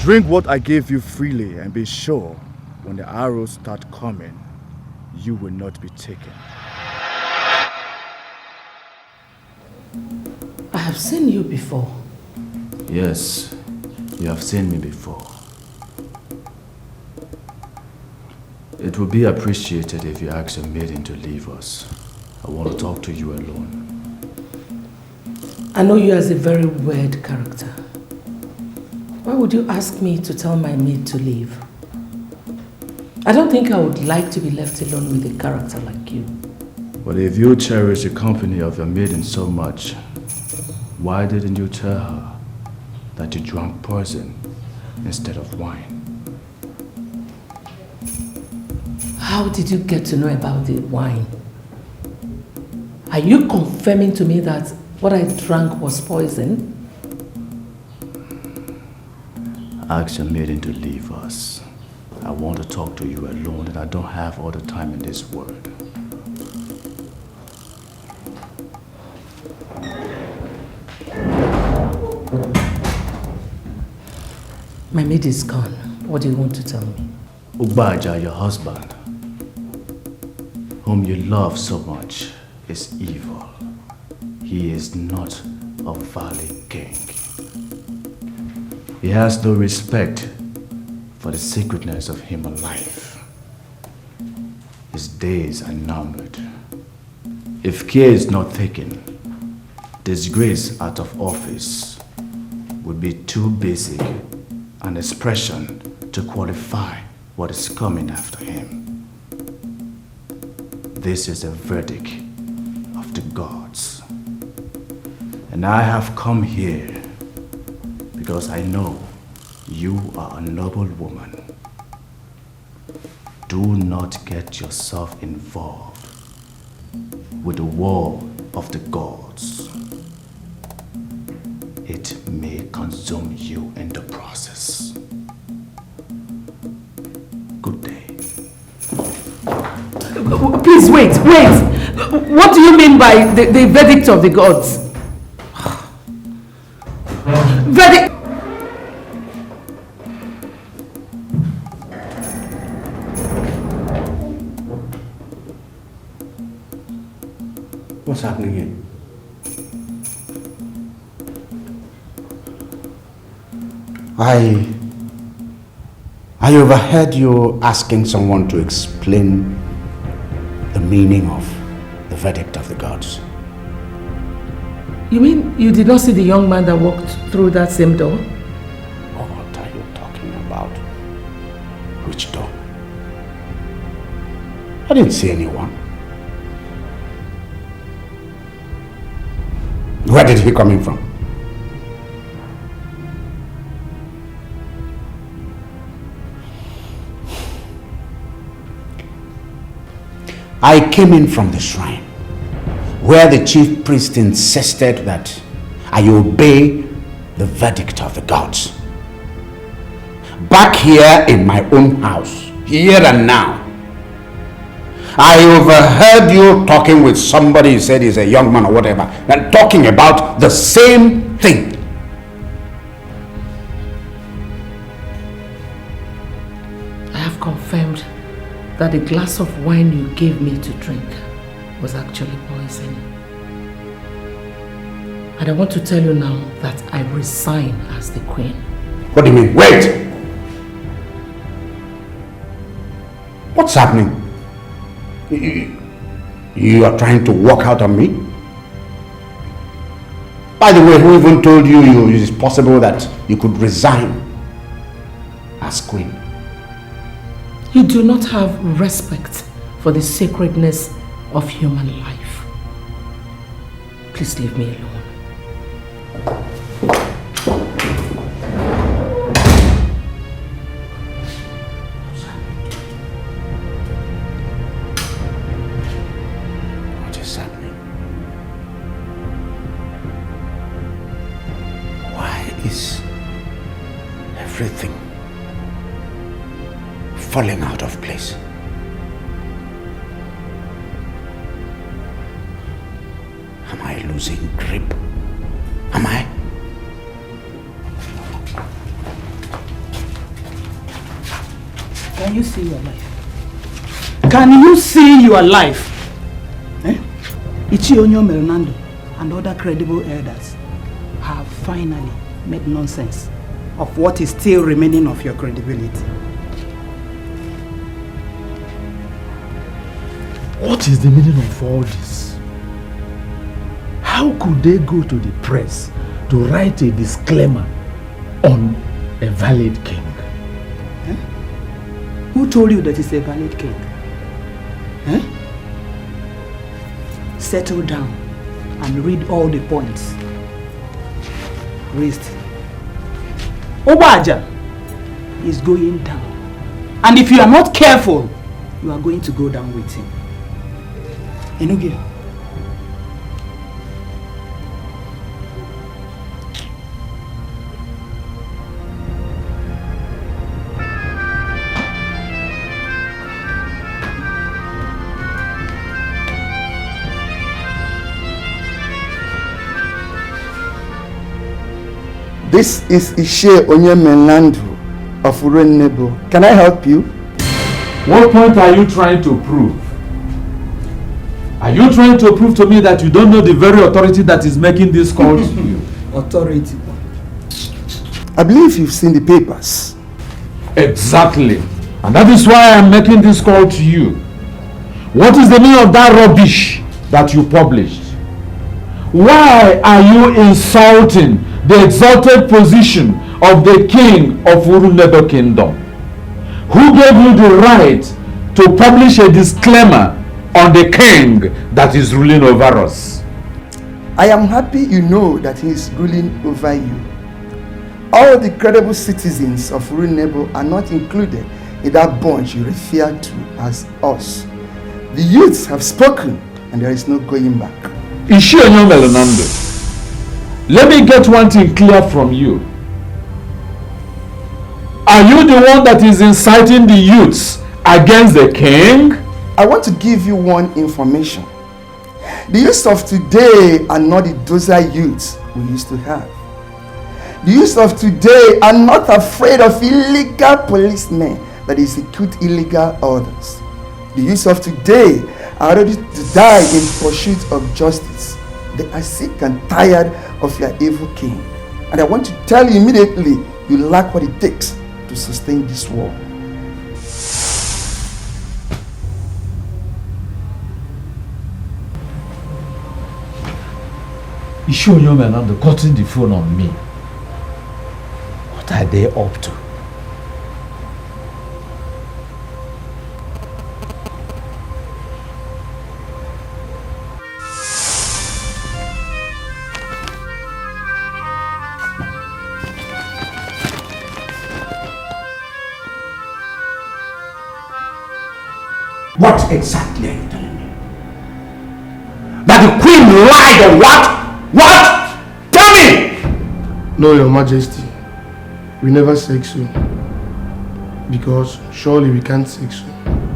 Drink what I gave you freely and be sure when the arrows start coming, you will not be taken. I have seen you before. Yes, you have seen me before. It would be appreciated if you ask your maiden to leave us. I want to talk to you alone. I know you as a very weird character. Why would you ask me to tell my maid to leave? I don't think I would like to be left alone with a character like you. But if you cherish the company of your maiden so much, why didn't you tell her that you drank poison instead of wine? How did you get to know about the wine? Are you confirming to me that what I drank was poison? Ask your maiden to leave us. I want to talk to you alone and I don't have all the time in this world. My maid is gone. What do you want to tell me? Ugbaja, your husband, whom you love so much, is evil. He is not a valid king. He has no respect for the sacredness of human life. His days are numbered. If care is not taken, disgrace out of office would be too basic an expression to qualify what is coming after him. This is a verdict of the gods. And I have come here because I know you are a noble woman. Do not get yourself involved with the war of the gods. It may consume you in the process. Good day. Please wait. What do you mean by the verdict of the gods? Verdict? What's happening here? I overheard you asking someone to explain the meaning of the verdict of the gods. You mean you did not see the young man that walked through that same door? What are you talking about? Which door? I didn't see anyone. Where did he come in from? I came in from the shrine, where the chief priest insisted that I obey the verdict of the gods. Back here in my own house, here and now, I overheard you talking with somebody who said he's a young man or whatever, and talking about the same thing. I have confirmed that the glass of wine you gave me to drink was actually poison. And I want to tell you now that I resign as the queen. What do you mean? Wait! What's happening? You are trying to walk out on me? By the way, who even told you it is possible that you could resign as queen? You do not have respect for the sacredness of human life. Please leave me alone. What is happening? Why is everything falling out of place? Am I losing grip? Am I? Can you see your life? Can you see your life? Ichionyo Meronando and other credible elders have finally made nonsense of what is still remaining of your credibility. What is the meaning of all this? How could they go to the press to write a disclaimer on a valid king? Who told you that it's a valid king? Settle down and read all the points raised. Obaja is going down. And if you are not careful, you are going to go down with him. Enugia. This is Ishe Onyemenlandu of Urenebo. Can I help you? What point are you trying to prove? Are you trying to prove to me that you don't know the very authority that is making this call to you? Authority. I believe you've seen the papers. Exactly. And that is why I'm making this call to you. What is the meaning of that rubbish that you published? Why are you insulting the exalted position of the king of Urunebo Kingdom? Who gave you the right to publish a disclaimer on the king that is ruling over us? I am happy you know that he is ruling over you. All the credible citizens of Urunebo are not included in that bunch you refer to as us. The youths have spoken and there is no going back. Ishienyo Melanando, let me get one thing clear from you. Are you the one that is inciting the youths against the king? I want to give you one information. The youths of today are not the dozer youths we used to have. The youths of today are not afraid of illegal policemen that execute illegal orders. The youths of today are ready to die in pursuit of justice. They are sick and tired of your evil king. And I want to tell you immediately, you lack what it takes to sustain this war. Ishienyo Melanando cutting the phone on me. What are they up to? What exactly are you telling me? That the queen lied or what? What? Tell me! No, Your Majesty. We never say so. Because surely we can't say so.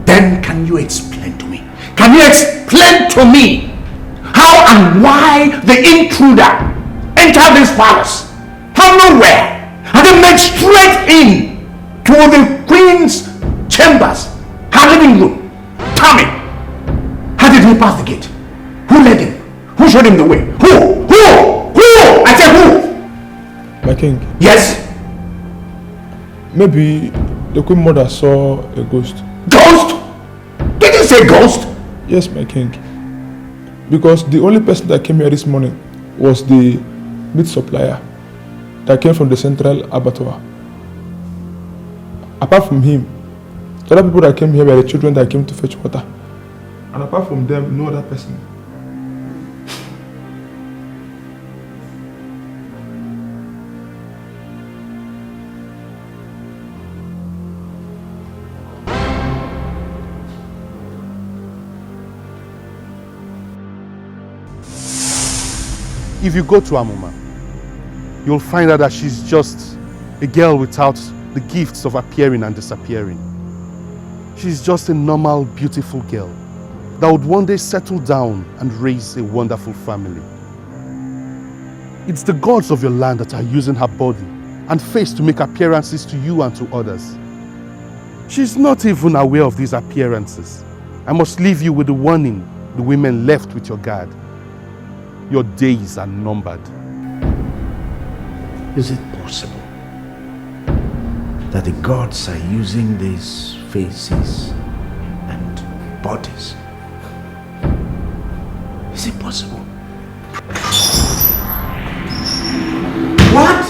Then can you explain to me? Can you explain to me how and why the intruder entered this palace from nowhere and then went straight in to the queen's chambers, her living room? Tell me, how did he pass the gate? Who led him? Who showed him the way? Who? I said who? My king. Yes? Maybe the queen mother saw a ghost. Ghost? Did you say ghost? Yes, my king. Because the only person that came here this morning was the meat supplier that came from the central abattoir. Apart from him, the other people that came here were the children that came to fetch water. And apart from them, no other person. If you go to Amuma, you'll find out that she's just a girl without the gifts of appearing and disappearing. She's just a normal, beautiful girl that would one day settle down and raise a wonderful family. It's the gods of your land that are using her body and face to make appearances to you and to others. She's not even aware of these appearances. I must leave you with the warning the women left with your guard. Your days are numbered. Is it possible that the gods are using these faces and bodies? Is it possible? What?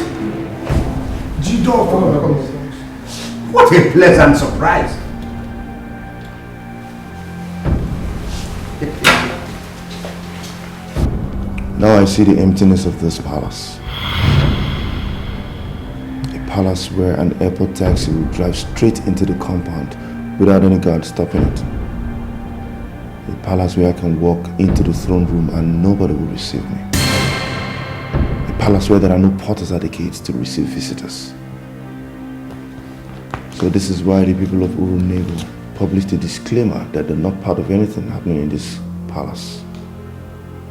What a pleasant surprise. Now I see the emptiness of this palace. A palace where an airport taxi will drive straight into the compound without any guard stopping it. A palace where I can walk into the throne room and nobody will receive me. A palace where there are no porters at the gates to receive visitors. So this is why the people of Urunebo published a disclaimer that they're not part of anything happening in this palace.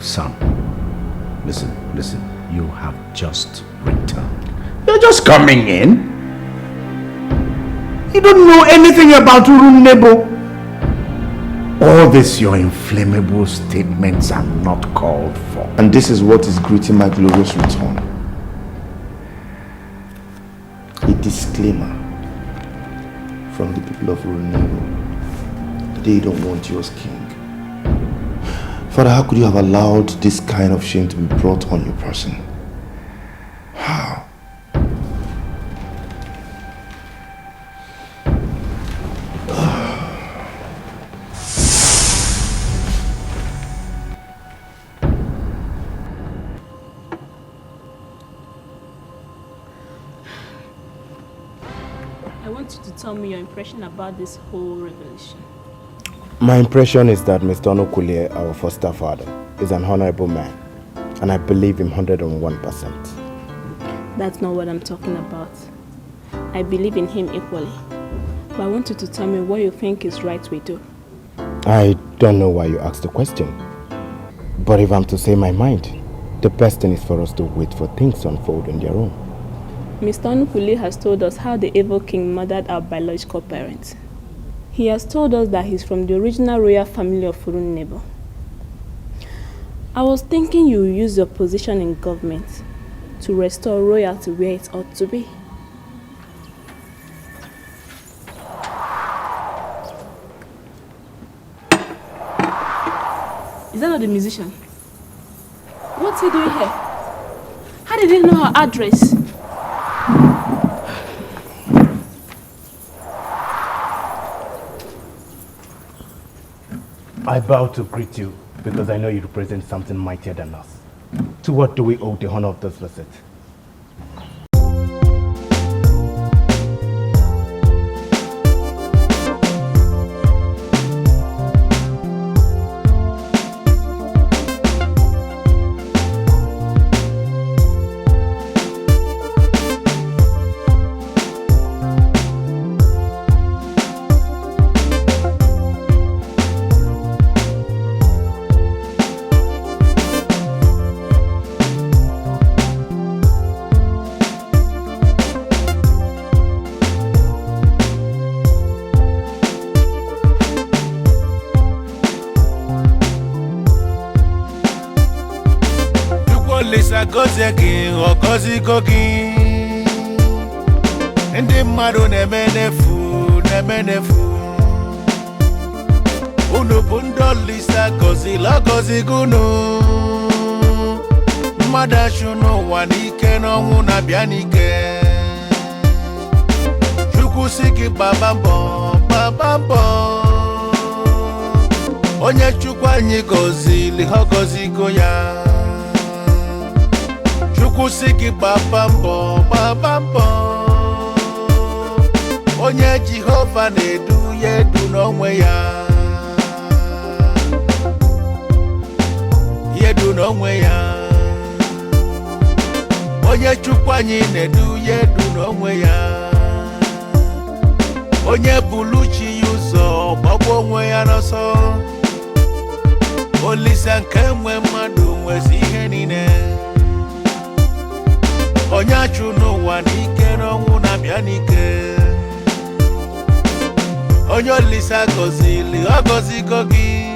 Son, listen, you have just returned. You're just coming in. You don't know anything about Urunebo. All these your inflammable statements are not called for. And this is what is greeting my glorious return. A disclaimer from the people of Urunebo. They don't want you as king. Father, how could you have allowed this kind of shame to be brought on your person? How? I want you to tell me your impression about this whole revelation. My impression is that Mr. Onukule, our foster father, is an honorable man, and I believe him 101%. That's not what I'm talking about. I believe in him equally. But I want you to tell me what you think is right we do. I don't know why you asked the question. But if I'm to say my mind, the best thing is for us to wait for things to unfold on their own. Mr. Onukule has told us how the evil king murdered our biological parents. He has told us that he's from the original royal family of Urunebo. I was thinking you will use your position in government to restore royalty where it ought to be. Is that not the musician? What's he doing here? How did he know her address? I bow to greet you because I know you represent something mightier than us. To what do we owe the honor of this visit? Ndị mmadụ na-emenefu unu bụ ndị Olisa gọzila gọzigunu mmadụ achụ n'ụwa n'ike n'ọnwụ na-abịa n'ike Chukwu sị gị gbaba mbọ onye Chukwu anyị gọzili ha gọzigo ya Kusiki baba mbo onye Jehova na-edu yedu n'onwe ya onye Chukwu anyị na-edu yedu n'onwe ya onye buluchi ụzọ gbagbo onwe ya n'ọsọ Olisa nke nwe mmadụ nwezi ihe niile onye achụ n'ụwa n'ike n'ọnwụ na-abịa n'ike onye olisa gozili ọ gozigo gị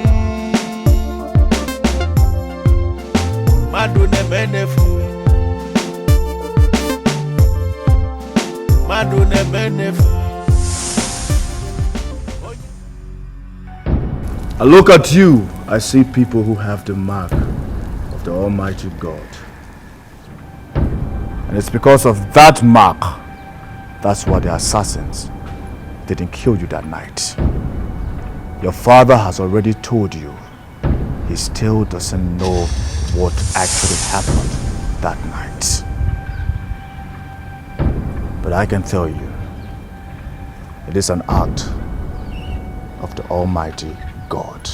mmadụ na-eme n'efu mmadụ na-eme n'efu. I look at you, I see people who have the mark of the Almighty God. And it's because of that mark, that's why the assassins didn't kill you that night. Your father has already told you he still doesn't know what actually happened that night. But I can tell you, it is an act of the Almighty God.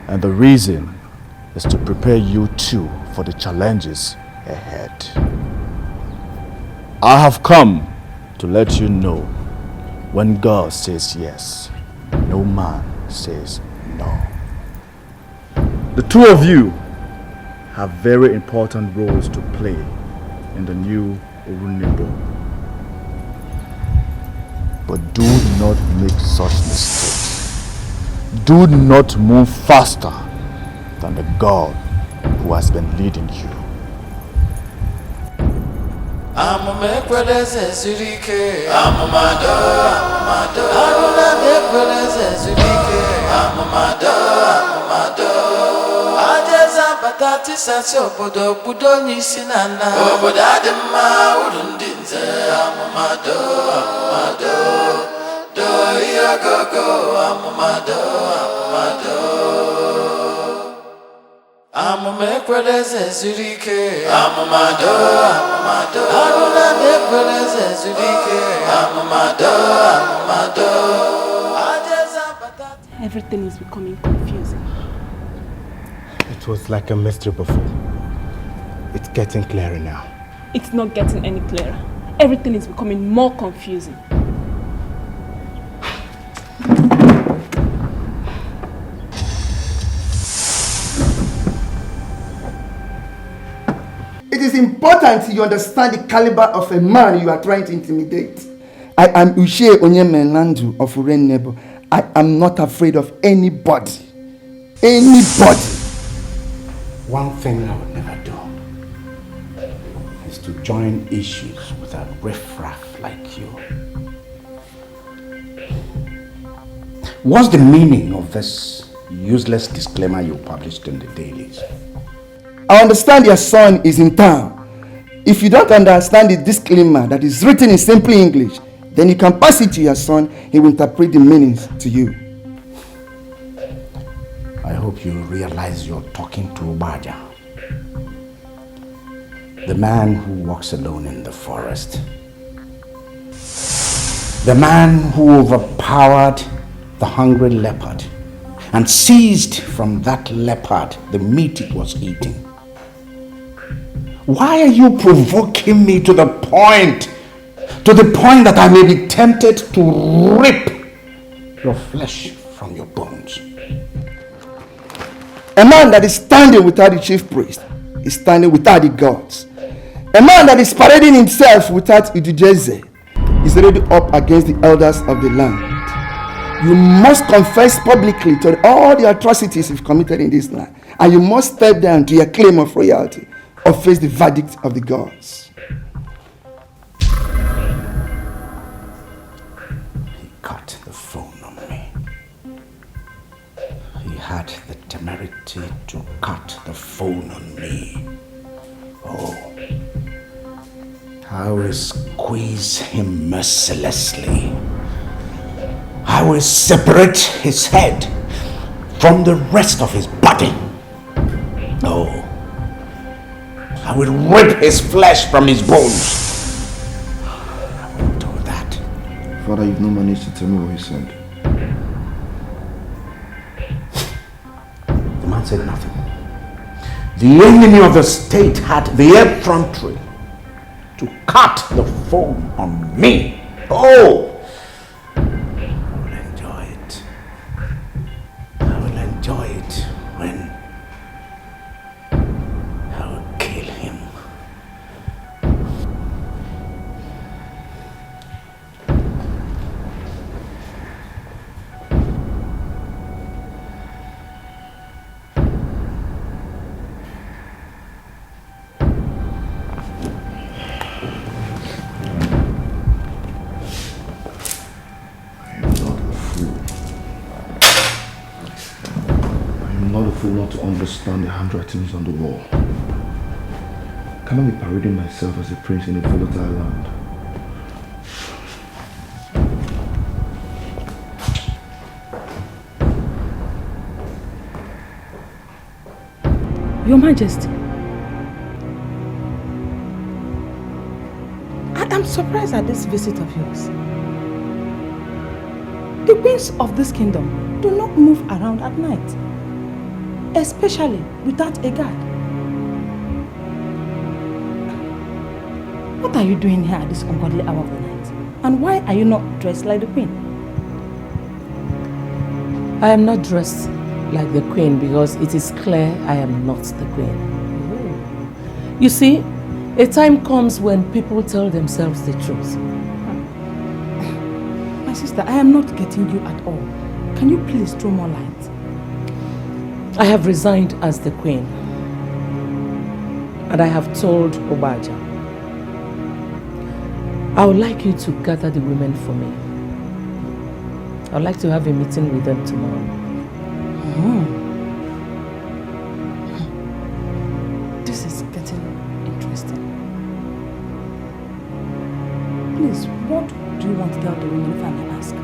And the reason is to prepare you too for the challenges ahead. I have come to let you know when God says yes, no man says no. The two of you have very important roles to play in the new Urunibo. But do not make such mistakes. Do not move faster than the God who has been leading you. Amumekweleze zurike amumado amumado aruna mekweleze zurike amumado amumado ajeza batati sasi obodo budo nyisi nana obodo adimma urundinze amumado amumado do yagogo amumado amumado amumekweleze zurike amumado amumado aruna mekweleze zurike amumado amumado. Everything is becoming confusing. It was like a mystery before. It's getting clearer now. It's not getting any clearer. Everything is becoming more confusing. It is important you understand the caliber of a man you are trying to intimidate. I am Uche Onyemelandu of Urenebo. I am not afraid of anybody. Anybody. One thing I would never do is to join issues with a riffraff like you. What's the meaning of this useless disclaimer you published in the dailies? I understand your son is in town. If you don't understand the disclaimer that is written in simple English, then you can pass it to your son. He will interpret the meanings to you. I hope you realize you're talking to Obaja, the man who walks alone in the forest, the man who overpowered the hungry leopard and seized from that leopard the meat it was eating. Why are you provoking me to the point that I may be tempted to rip your flesh from your bones? A man that is standing without the chief priest is standing without the gods. A man that is parading himself without Idujeze is already up against the elders of the land. You must confess publicly to all the atrocities you've committed in this land, and you must step down to your claim of royalty or face the verdict of the gods. He cut the phone on me. He had the temerity to cut the phone on me. Oh, I will squeeze him mercilessly. I will separate his head from the rest of his body. Oh, I will rip his flesh from his bones. I will do that. Father, you've not managed to tell me what he said. The man said nothing. The enemy of the state had the effrontery to cut the phone on me. Oh! I will enjoy it. I will enjoy it when I will kill him. careful not to understand the handwritings on the wall. Can I be parading myself as a prince in a volatile land? Your Majesty, I'm surprised at this visit of yours. The queens of this kingdom do not move around at night, especially without a guard. What are you doing here at this ungodly hour of the night? And why are you not dressed like the queen? I am not dressed like the queen because it is clear I am not the queen. You see, a time comes when people tell themselves the truth. My sister, I am not getting you at all. Can you please throw more light? I have resigned as the queen. And I have told Obaja, I would like you to gather the women for me. I would like to have a meeting with them tomorrow. This is getting interesting. Please, what do you want to tell the women, if I may ask?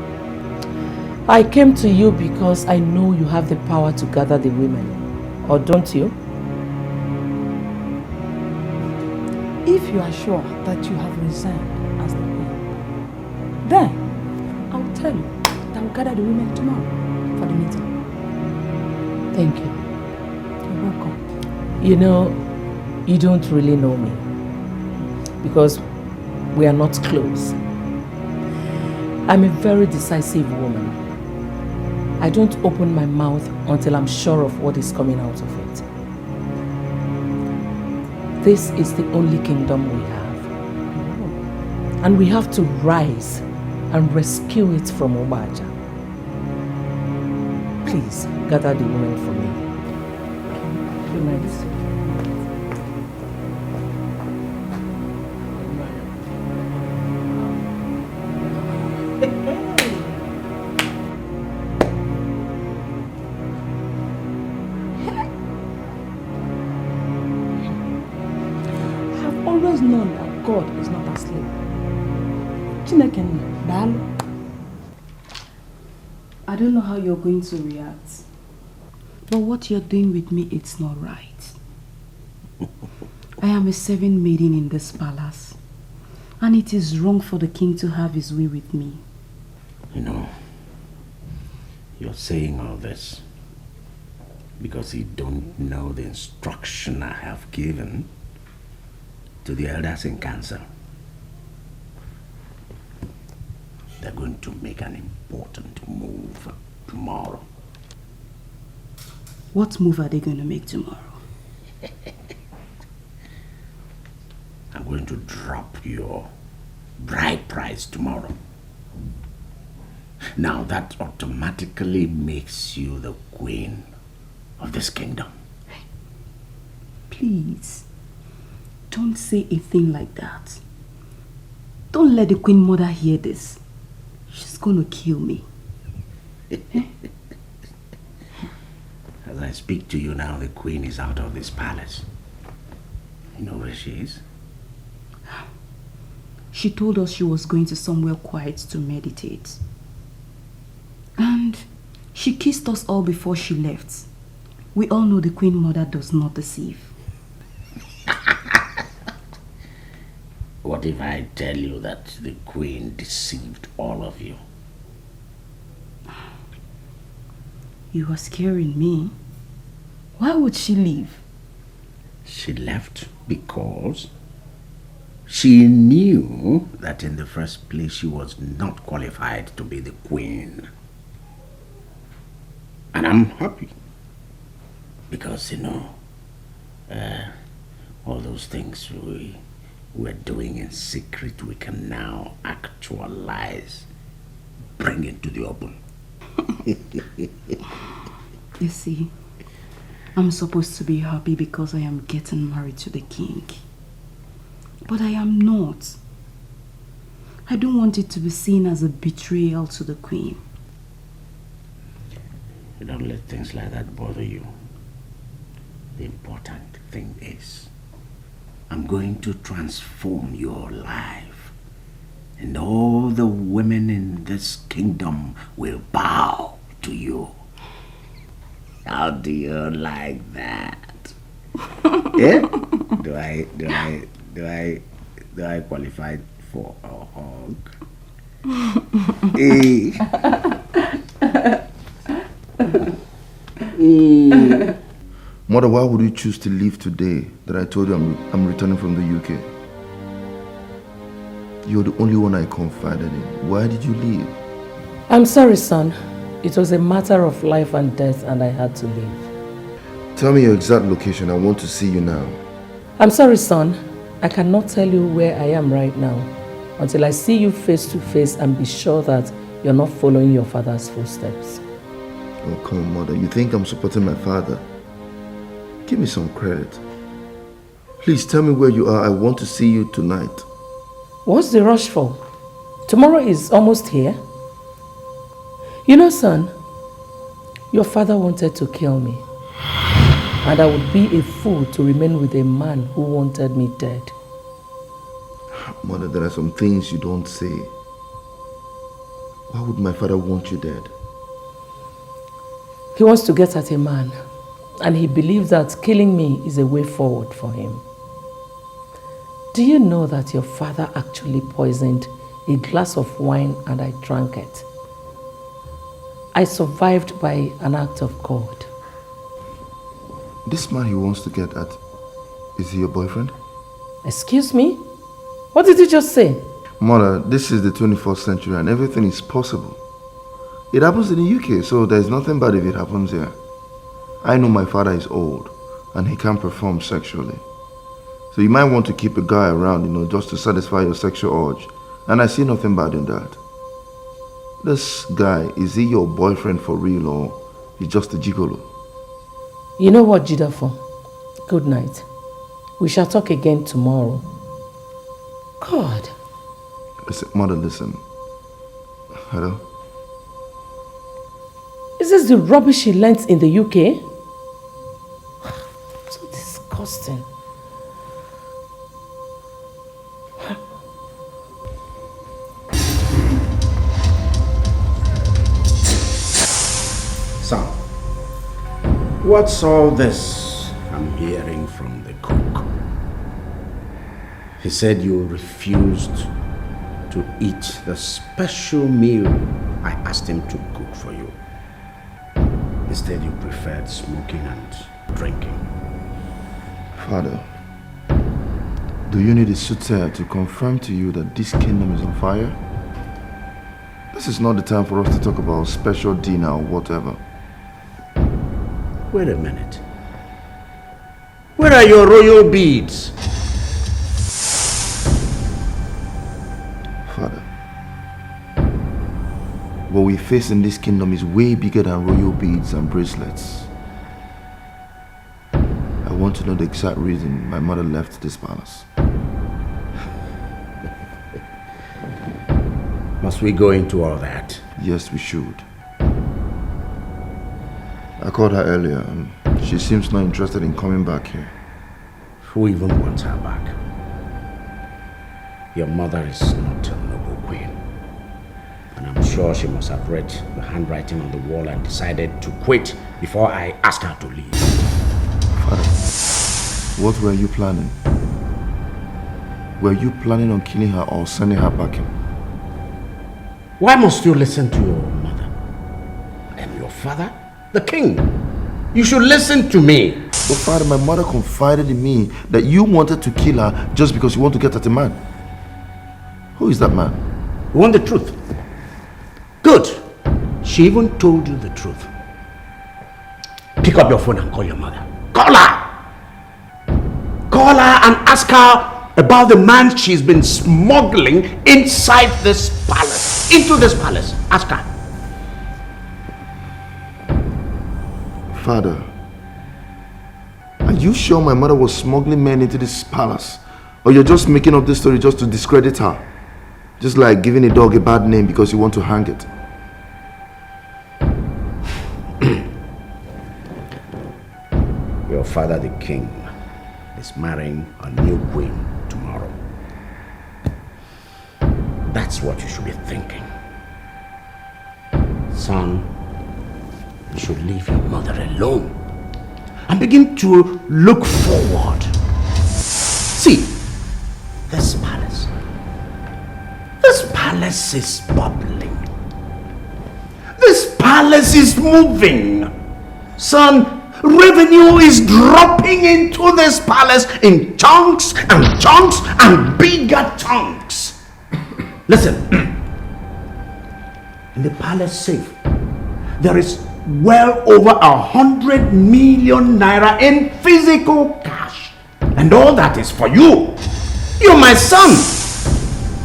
I came to you because I know you have the power to gather the women. Or don't you? If you are sure that you have resigned as the queen, then I will tell you that I will gather the women tomorrow for the meeting. Thank you. You're welcome. You know, you don't really know me because we are not close. I'm a very decisive woman. I don't open my mouth until I'm sure of what is coming out of it. This is the only kingdom we have. And we have to rise and rescue it from Obaja. Please, gather the women for me. Good night. I've always known that God is not asleep. Chineke Daalụ. I don't know how you're going to react, but what you're doing with me, it's not right. I am a servant maiden in this palace, and it is wrong for the king to have his way with me. You know, you're saying all this because you don't know the instruction I have given to the elders in council. They're going to make an important move tomorrow. What move are they going to make tomorrow? I'm going to drop your bride price tomorrow. Now that automatically makes you the queen of this kingdom. Please, don't say a thing like that. Don't let the queen mother hear this. She's going to kill me. As I speak to you now, the queen is out of this palace. You know where she is? She told us she was going to somewhere quiet to meditate. And she kissed us all before she left. We all know the queen mother does not deceive. What if I tell you that the queen deceived all of you? You are scaring me. Why would she leave? She left because she knew that in the first place she was not qualified to be the queen. And I'm happy because, you know, all those things we're doing in secret, we can now actualize, bring it to the open. You see, I'm supposed to be happy because I am getting married to the king. But I am not. I don't want it to be seen as a betrayal to the queen. You don't let things like that bother you. The important thing is, I'm going to transform your life, and all the women in this kingdom will bow to you. How do you like that? Yeah? Do I qualify for a hug? Mother, why would you choose to leave today that I told you I'm returning from the UK? You're the only one I confided in. Why did you leave? I'm sorry, son. It was a matter of life and death and I had to leave. Tell me your exact location. I want to see you now. I'm sorry, son. I cannot tell you where I am right now until I see you face to face and be sure that you're not following your father's footsteps. Oh, come on, Mother. You think I'm supporting my father? Give me some credit. Please tell me where you are. I want to see you tonight. What's the rush for? Tomorrow is almost here. You know, son, your father wanted to kill me. And I would be a fool to remain with a man who wanted me dead. Mother, there are some things you don't say. Why would my father want you dead? He wants to get at a man. And he believes that killing me is a way forward for him. Do you know that your father actually poisoned a glass of wine and I drank it? I survived by an act of God. This man he wants to get at, is he your boyfriend? Excuse me? What did you just say? Mother, this is the 21st century and everything is possible. It happens in the UK, so there's nothing bad if it happens here. I know my father is old and he can't perform sexually. So you might want to keep a guy around, just to satisfy your sexual urge. And I see nothing bad in that. This guy, is he your boyfriend for real or he's just a gigolo? You know what, Jidafo? Good night. We shall talk again tomorrow. God. Mother, listen. Hello? Is this the rubbish he learnt in the UK? So disgusting. Son, what's all this I'm hearing from the cook? He said you refused to eat the special meal I asked him to cook for you. Instead, you preferred smoking and drinking. Father, do you need a soothsayer to confirm to you that this kingdom is on fire? This is not the time for us to talk about special dinner or whatever. Wait a minute. Where are your royal beads? Father, what we face in this kingdom is way bigger than royal beads and bracelets. I want to know the exact reason my mother left this palace. Must we go into all that? Yes, we should. I called her earlier and she seems not interested in coming back here. Who even wants her back? Your mother is not a noble queen. And I'm sure she must have read the handwriting on the wall and decided to quit before I asked her to leave. Father, what were you planning? Were you planning on killing her or sending her back in? Why must you listen to your mother? And your father? The king. You should listen to me. But Father, my mother confided in me that you wanted to kill her just because you want to get at a man. Who is that man? You want the truth? Good. She even told you the truth. Pick up your phone and call your mother. Call her! Call her and ask her about the man she's been smuggling inside this palace. Into this palace. Ask her. Father, are you sure my mother was smuggling men into this palace? Or you're just making up this story just to discredit her? Just like giving a dog a bad name because you want to hang it. father, the king, is marrying a new queen tomorrow. That's what you should be thinking. Son, you should leave your mother alone and begin to look forward. See, this palace is bubbling. This palace is moving. Son, revenue is dropping into this palace in chunks and bigger chunks. Listen, in the palace safe, there is well over 100 million naira in physical cash. And all that is for you. You're my son.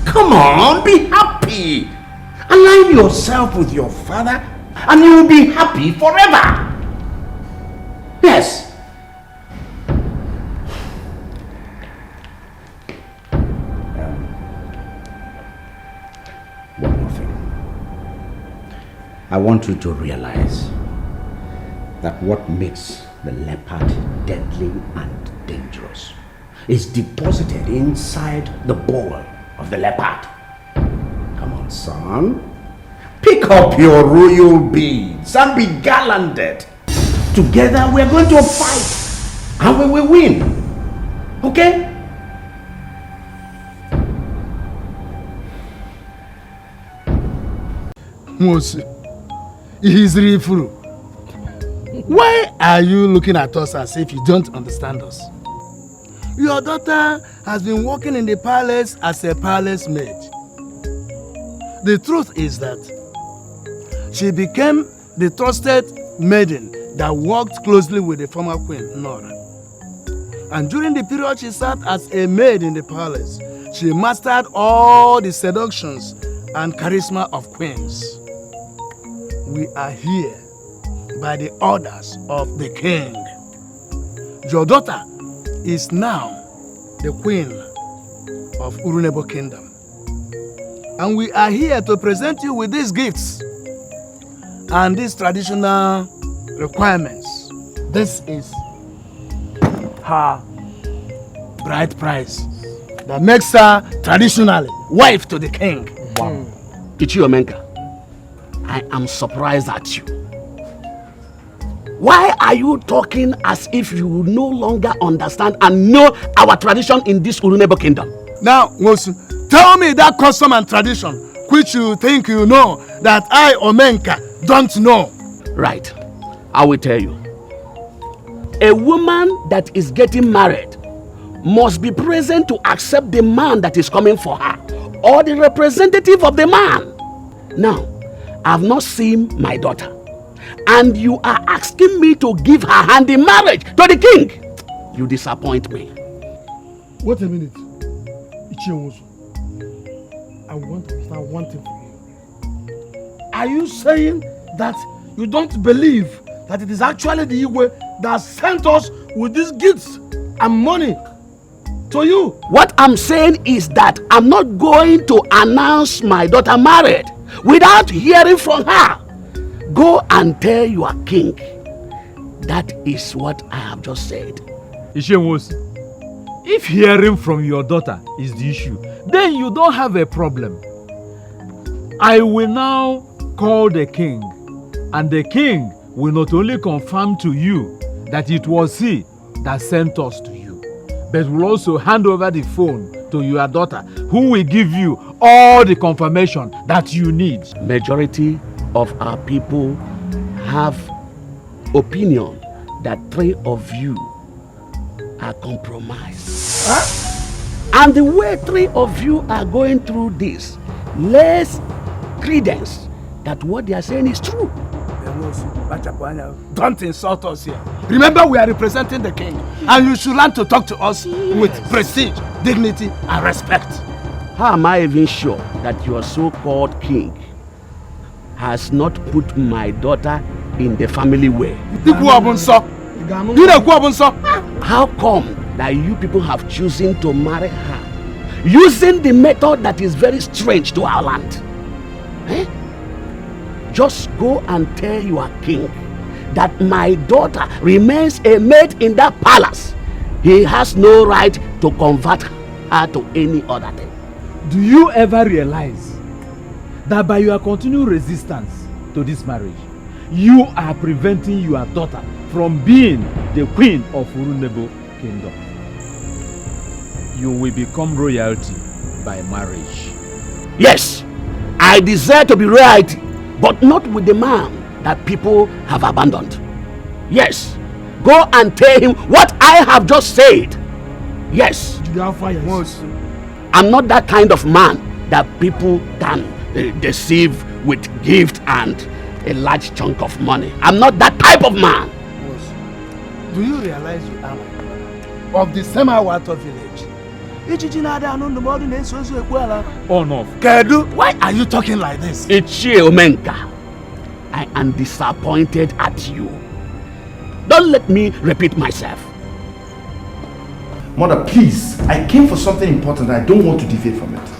Come on, be happy. Align yourself with your father and you will be happy forever. Yes. One more thing. I want you to realize that what makes the leopard deadly and dangerous is deposited inside the bowl of the leopard. Come on, son. Pick up your royal beads and be gallanted. Together we're going to fight and we will win. Okay? Mosi, he's really through. Why are you looking at us as if you don't understand us? Your daughter has been working in the palace as a palace maid. The truth is that she became the trusted maiden that worked closely with the former queen, Nora. And during the period she served as a maid in the palace, she mastered all the seductions and charisma of queens. We are here by the orders of the king. Your daughter is now the queen of Urunebo Kingdom. And we are here to present you with these gifts and these traditional requirements. This is her bride price that makes her traditionally wife to the king. Wow. Ichiomenka, I am surprised at you. Why are you talking as if you no longer understand and know our tradition in this Urunebo Kingdom? Now, Mosu, tell me that custom and tradition which you think you know that I, Omenka, don't know. Right. I will tell you. A woman that is getting married must be present to accept the man that is coming for her or the representative of the man. Now, I have not seen my daughter and you are asking me to give her hand in marriage to the king. You disappoint me. Wait a minute. Ichiomosu, I want to understand one thing from you. Are you saying that you don't believe that it is actually the Igwe that sent us with these gifts and money to you? What I'm saying is that I'm not going to announce my daughter married without hearing from her. Go and tell your king. That is what I have just said. Ishenwosi, if hearing from your daughter is the issue, then you don't have a problem. I will now call the king, and the king will not only confirm to you that it was he that sent us to you, but will also hand over the phone to your daughter, who will give you all the confirmation that you need. Majority of our people have opinion that 3 of you are compromised. Huh? And the way 3 of you are going through this, less credence that what they are saying is true. Don't insult us here. Remember, we are representing the king, and you should learn to talk to us with prestige, dignity, and respect. How am I even sure that your so-called king has not put my daughter in the family way? How come that you people have chosen to marry her using the method that is very strange to our land? Eh? Just go and tell your king that my daughter remains a maid in that palace, he has no right to convert her to any other thing. Do you ever realize that by your continued resistance to this marriage, you are preventing your daughter from being the queen of Urunebo Kingdom? You will become royalty by marriage. Yes, I desire to be royalty, but not with the man that people have abandoned. Yes, go and tell him what I have just said. Yes. I'm not that kind of man that people can deceive with gift and a large chunk of money. I'm not that type of man. Do you realize you are of the Semawato village? Oh no. Kedu, why are you talking like this? Ichie Omenka, I am disappointed at you. Don't let me repeat myself. Mother, please, I came for something important and I don't want to deviate from it.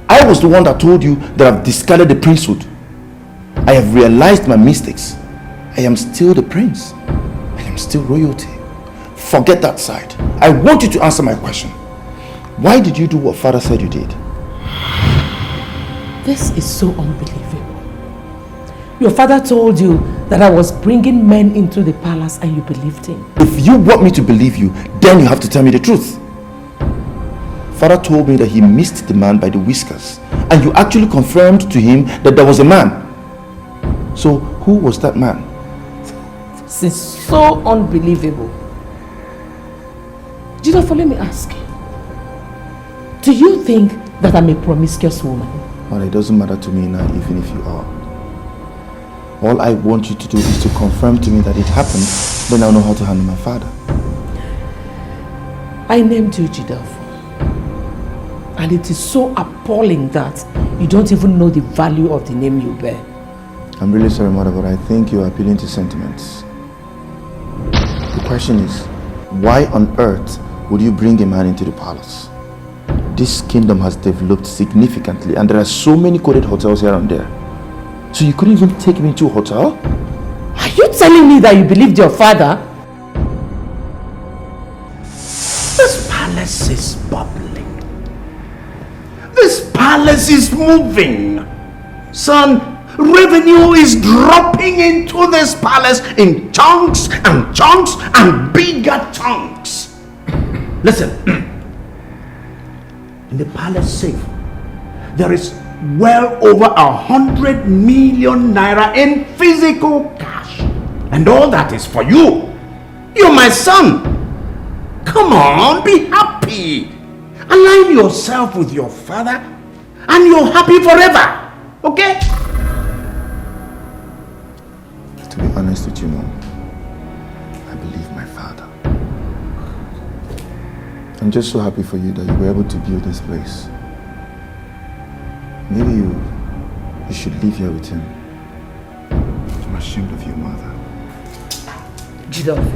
I was the one that told you that I've discarded the princehood. I have realized my mistakes. I am still the prince. I am still royalty. Forget that side. I want you to answer my question. Why did you do what father said you did? This is so unbelievable. Your father told you that I was bringing men into the palace and you believed him. If you want me to believe you, then you have to tell me the truth. Father told me that he missed the man by the whiskers, and you actually confirmed to him that there was a man. So who was that man? This is so unbelievable. Jidofo, let me ask you. Do you think that I'm a promiscuous woman? Well, it doesn't matter to me now, even if you are. All I want you to do is to confirm to me that it happened, then I'll know how to handle my father. I named you Jidofo. And it is so appalling that you don't even know the value of the name you bear. I'm really sorry, mother, but I think you're appealing to sentiments. The question is, why on earth would you bring a man into the palace? This kingdom has developed significantly and there are so many coded hotels here and there. So you couldn't even take me to a hotel? Are you telling me that you believed your father? This palace is bubbling. This palace is moving. Son, revenue is dropping into this palace in chunks and chunks and bigger chunks. Listen, in the palace safe, there is well over 100 million naira in physical cash. And all that is for you. You're my son. Come on, be happy. Align yourself with your father and you're happy forever. Okay? To be honest with you, Mom, I believe my father. I'm just so happy for you that you were able to build this place. Maybe you should live here with him. I'm ashamed of you, mother. Jidofo.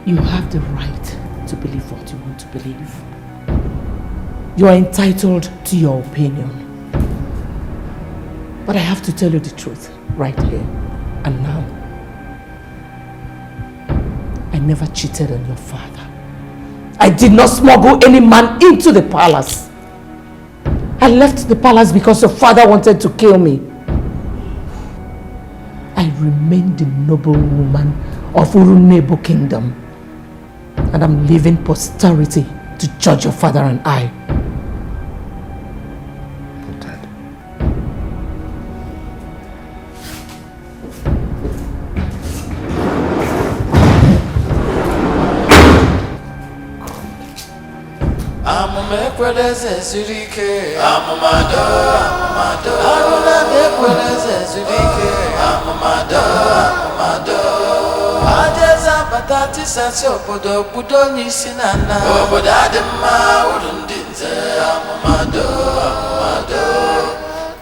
You have the right to believe what you want to believe. You are entitled to your opinion. But I have to tell you the truth right here and now. I never cheated on your father. I did not smuggle any man into the palace. I left the palace because your father wanted to kill me. I remained the noble woman of Urunebo Kingdom. And I'm leaving posterity to judge your father and I. But Dad. Amumekweleze zurike amamado aruna mekweleze zurike amamado ajeza batati sasi obodo n'isi nana obodo adị mma uru ndị nze amamado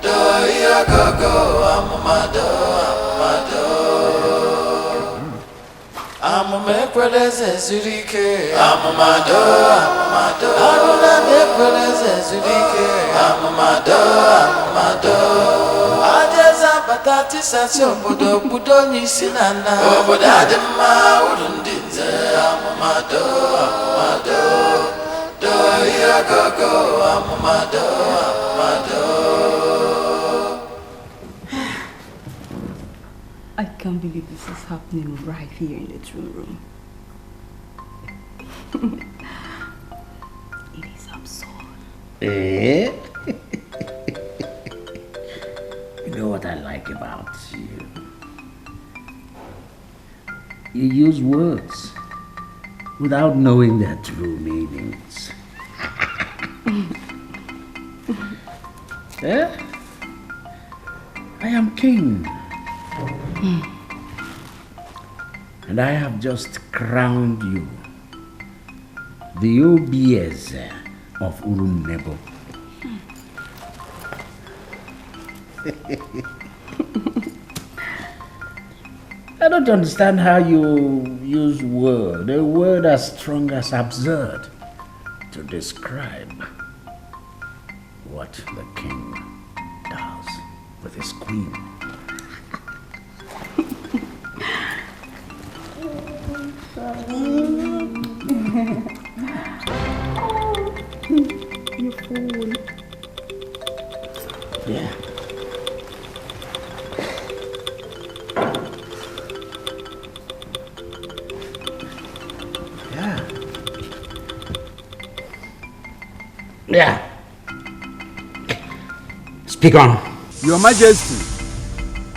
do ihe gogo amamado Amumekweleze zurike Amumado Anuna mekweleze zurike Amumado Ajeza batati sasi obodo nisi nana Obodo adima urundinze Amumado Do ya gogo Amumado I can't believe this is happening right here in the throne room. It is absurd. Eh? You know what I like about you? You use words without knowing their true meanings. Eh? I am king. And I have just crowned you the OBS of Urunebo. I don't understand how you use a word as strong as absurd, to describe what the king does with his queen. You fool. Yeah. Yeah. Speak on. Your Majesty,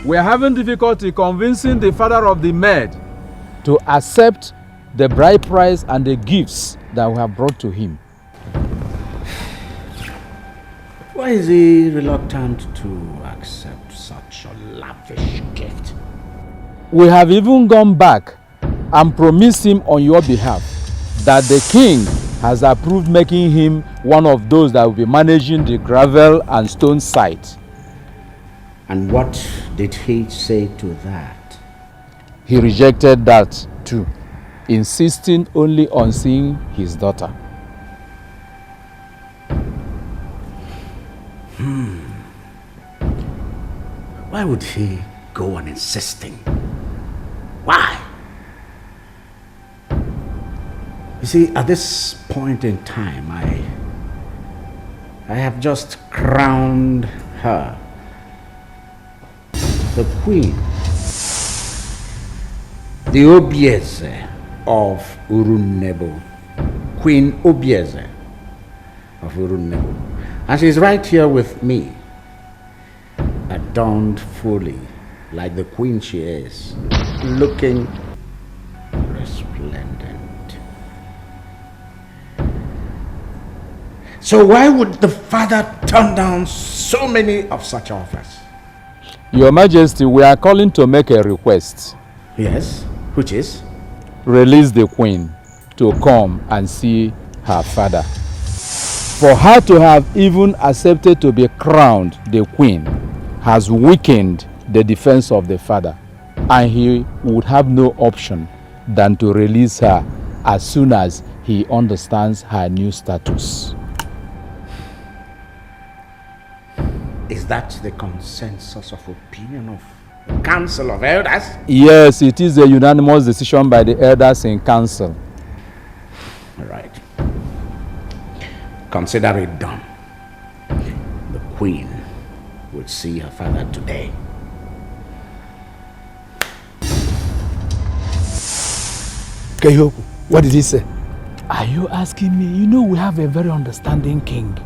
we are having difficulty convincing the father of the maid to accept the bride price and the gifts that we have brought to him. Why is he reluctant to accept such a lavish gift? We have even gone back and promised him on your behalf that the king has approved making him one of those that will be managing the gravel and stone site. And what did he say to that? He rejected that too, insisting only on seeing his daughter. Why would he go on insisting? Why? You see, at this point in time, I have just crowned her the queen, the Obieze of Urunebo, Queen Obieze of Urunebo. And she's right here with me, adorned fully like the queen she is, looking resplendent. So why would the father turn down so many of such offers? Your Majesty, we are calling to make a request. Yes, which is? Release the queen to come and see her father. For her to have even accepted to be crowned the queen has weakened the defense of the father, and he would have no option than to release her as soon as he understands her new status. Is that the consensus of opinion of the Council of Elders? Yes, it is a unanimous decision by the elders in council. All right. Consider it done. The queen will see her father today. Kehoku, what did he say? Are you asking me? You know we have a very understanding king.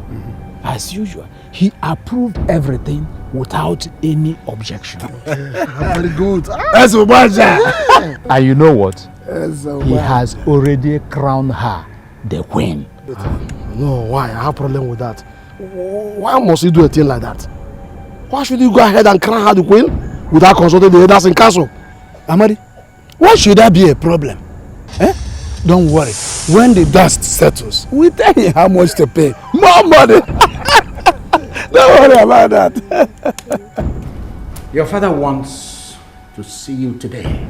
As usual, he approved everything without any objection. Very good. And you know what? He has already crowned her the queen. No, why? I have a problem with that. Why must he do a thing like that? Why should he go ahead and crown her the queen without consulting the elders in council? Amadi, why should that be a problem? Eh? Don't worry. When the dust settles, we tell him how much to pay. More money! Don't worry about that. Your father wants to see you today.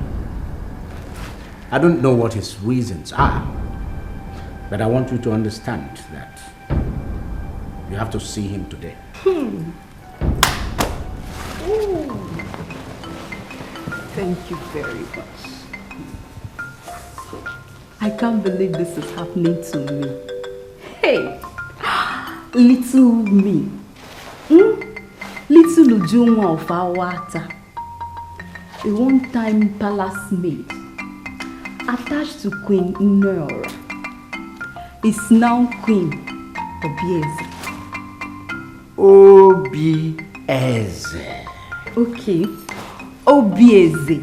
I don't know what his reasons are, but I want you to understand that you have to see him today. Thank you very much. I can't believe this is happening to me. Hey, little me. Little Ujunwa of Awata. A one-time palace maid attached to Queen Nora is now Queen Obieze. Obieze. Okay, Obieze.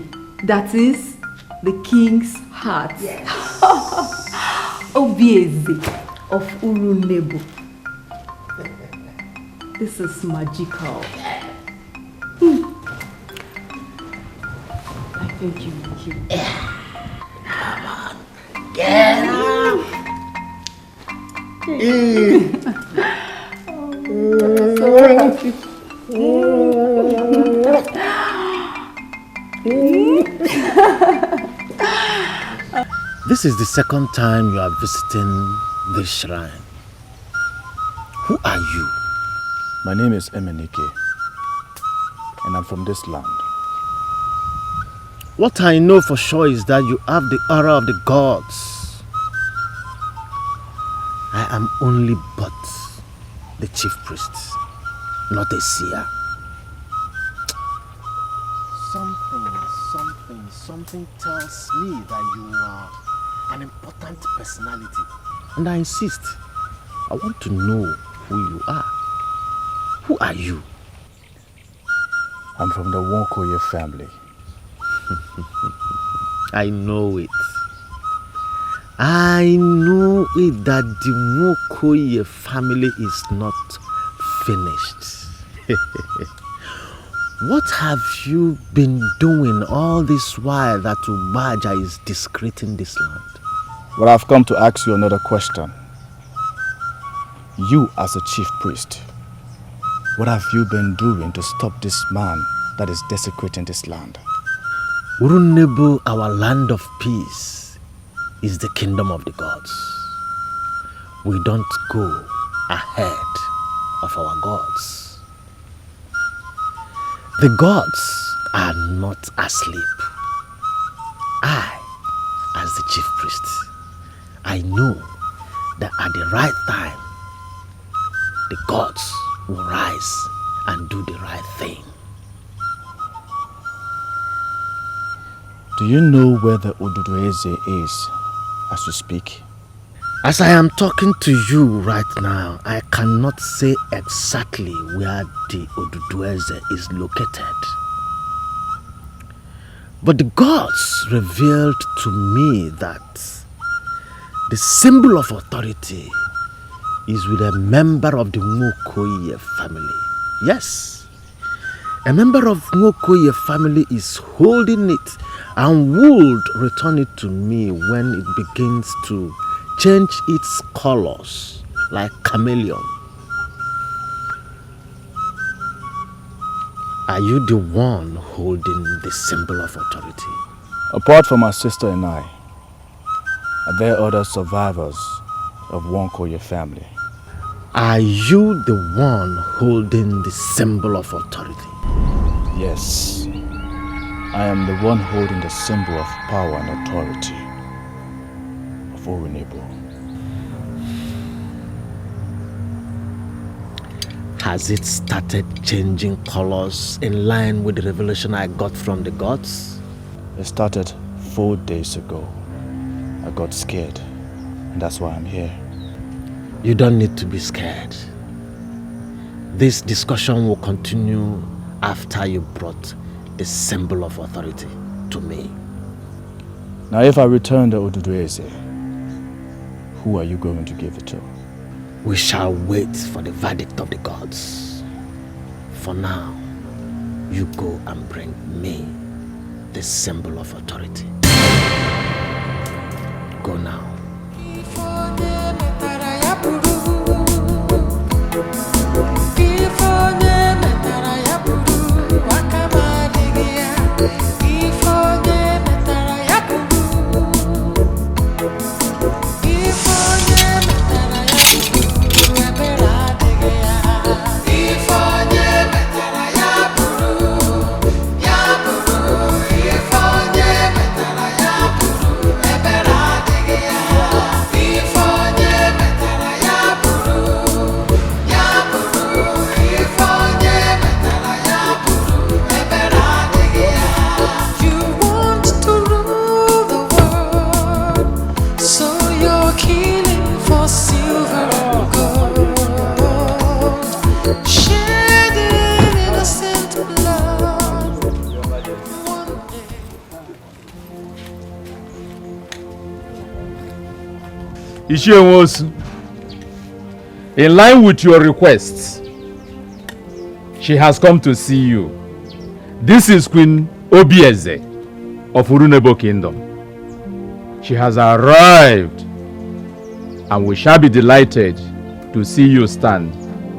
That is the king's heart. Yes. Obieze of Urunebo. This is magical. I think you will kill me. Come on, get up. So happy. This is the second time you are visiting this shrine. Who are you? My name is Emenike, and I'm from this land. What I know for sure is that you have the aura of the gods. I am only but the chief priest, not a seer. Something tells me that you are an important personality. And I insist, I want to know who you are. Who are you? I'm from the Wonkoye family. I know it. I know it that the Wonkoye family is not finished. What have you been doing all this while that Ubaja is discreet in this land? Well, I've come to ask you another question. You as a chief priest, what have you been doing to stop this man that is desecrating this land? Urunebo, our land of peace, is the kingdom of the gods. We don't go ahead of our gods. The gods are not asleep. I, as the chief priest, I know that at the right time, the gods will rise and do the right thing. Do you know where the Odudueze is as we speak? As I am talking to you right now, I cannot say exactly where the Odudueze is located. But the gods revealed to me that the symbol of authority is with a member of the Nwokoye family. Yes, a member of Nwokoye family is holding it and would return it to me when it begins to change its colors like chameleon. Are you the one holding the symbol of authority? Apart from my sister and I, are there other survivors of Wonkoye family? Are you the one holding the symbol of authority? Yes, I am the one holding the symbol of power and authority of Orunebo. Has it started changing colors in line with the revelation I got from the gods? It started 4 days ago. I got scared, and that's why I'm here. You don't need to be scared. This discussion will continue after you brought the symbol of authority to me. Now, if I return the Odudueze, who are you going to give it to? We shall wait for the verdict of the gods. For now, you go and bring me the symbol of authority. Go now. Ishiemosu, in line with your requests, she has come to see you. This is Queen Obieze of Urunebo Kingdom. She has arrived and we shall be delighted to see you stand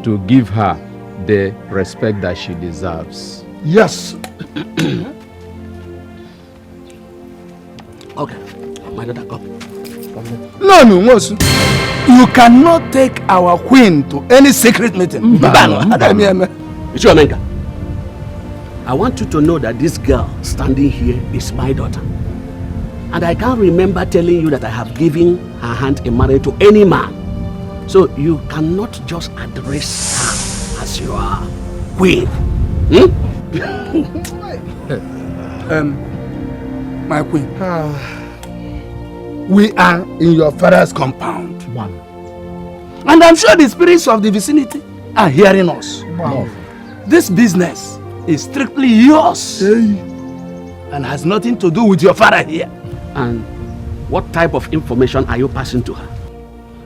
to give her the respect that she deserves. Yes. Okay, my daughter, come. No, Mosu. You cannot take our queen to any secret meeting. Chioma, I want you to know that this girl standing here is my daughter. And I can't remember telling you that I have given her hand in marriage to any man. So you cannot just address her as your queen. My queen. We are in your father's compound. And I'm sure the spirits of the vicinity are hearing us. This business is strictly yours. And has nothing to do with your father here. And what type of information are you passing to her?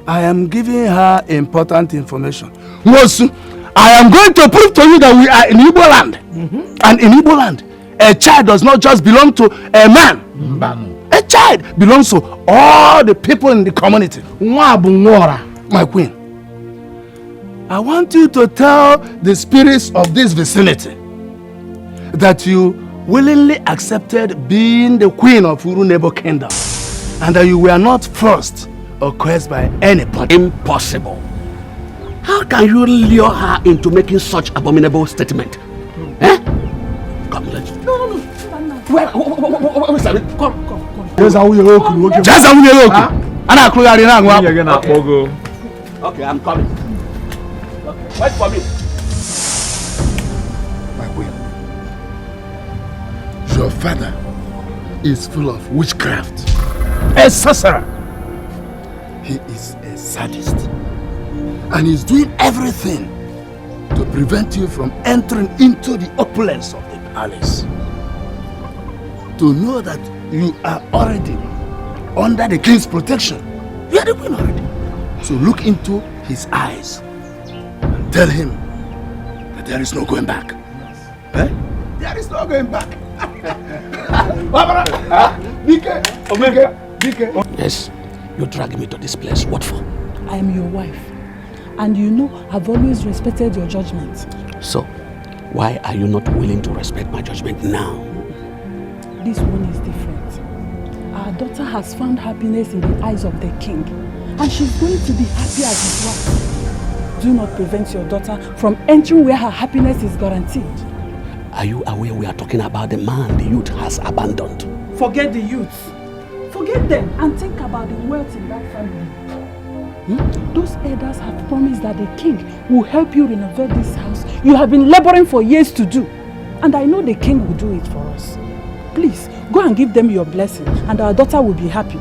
I am giving her important information. Mosu, I am going to prove to you that we are in Igbo land. And in Igbo land, a child does not just belong to a man. A child belongs to all the people in the community. My queen, I want you to tell the spirits of this vicinity that you willingly accepted being the queen of Urunebo Kingdom and that you were not forced or coerced by anybody. Impossible. How can you lure her into making such abominable statement? Eh? Come, let's... No. Where? Come. Okay, I'm coming. Okay, wait for me. My queen, your father is full of witchcraft. A sorcerer. He is a sadist. And he's doing everything to prevent you from entering into the opulence of the palace. To know that you are already under the king's protection. You are the queen already. So look into his eyes and tell him that there is no going back. Eh? There is no going back. Yes, you dragged me to this place. What for? I am your wife. And you know I've always respected your judgment. So, why are you not willing to respect my judgment now? This one is different. Our daughter has found happiness in the eyes of the king. And she's going to be happy as his wife. Do not prevent your daughter from entering where her happiness is guaranteed. Are you aware we are talking about the man the youth has abandoned? Forget the youth. Forget them and think about the wealth in that family. Those elders have promised that the king will help you renovate this house you have been laboring for years to do. And I know the king will do it for us. Please, go and give them your blessing and our daughter will be happy.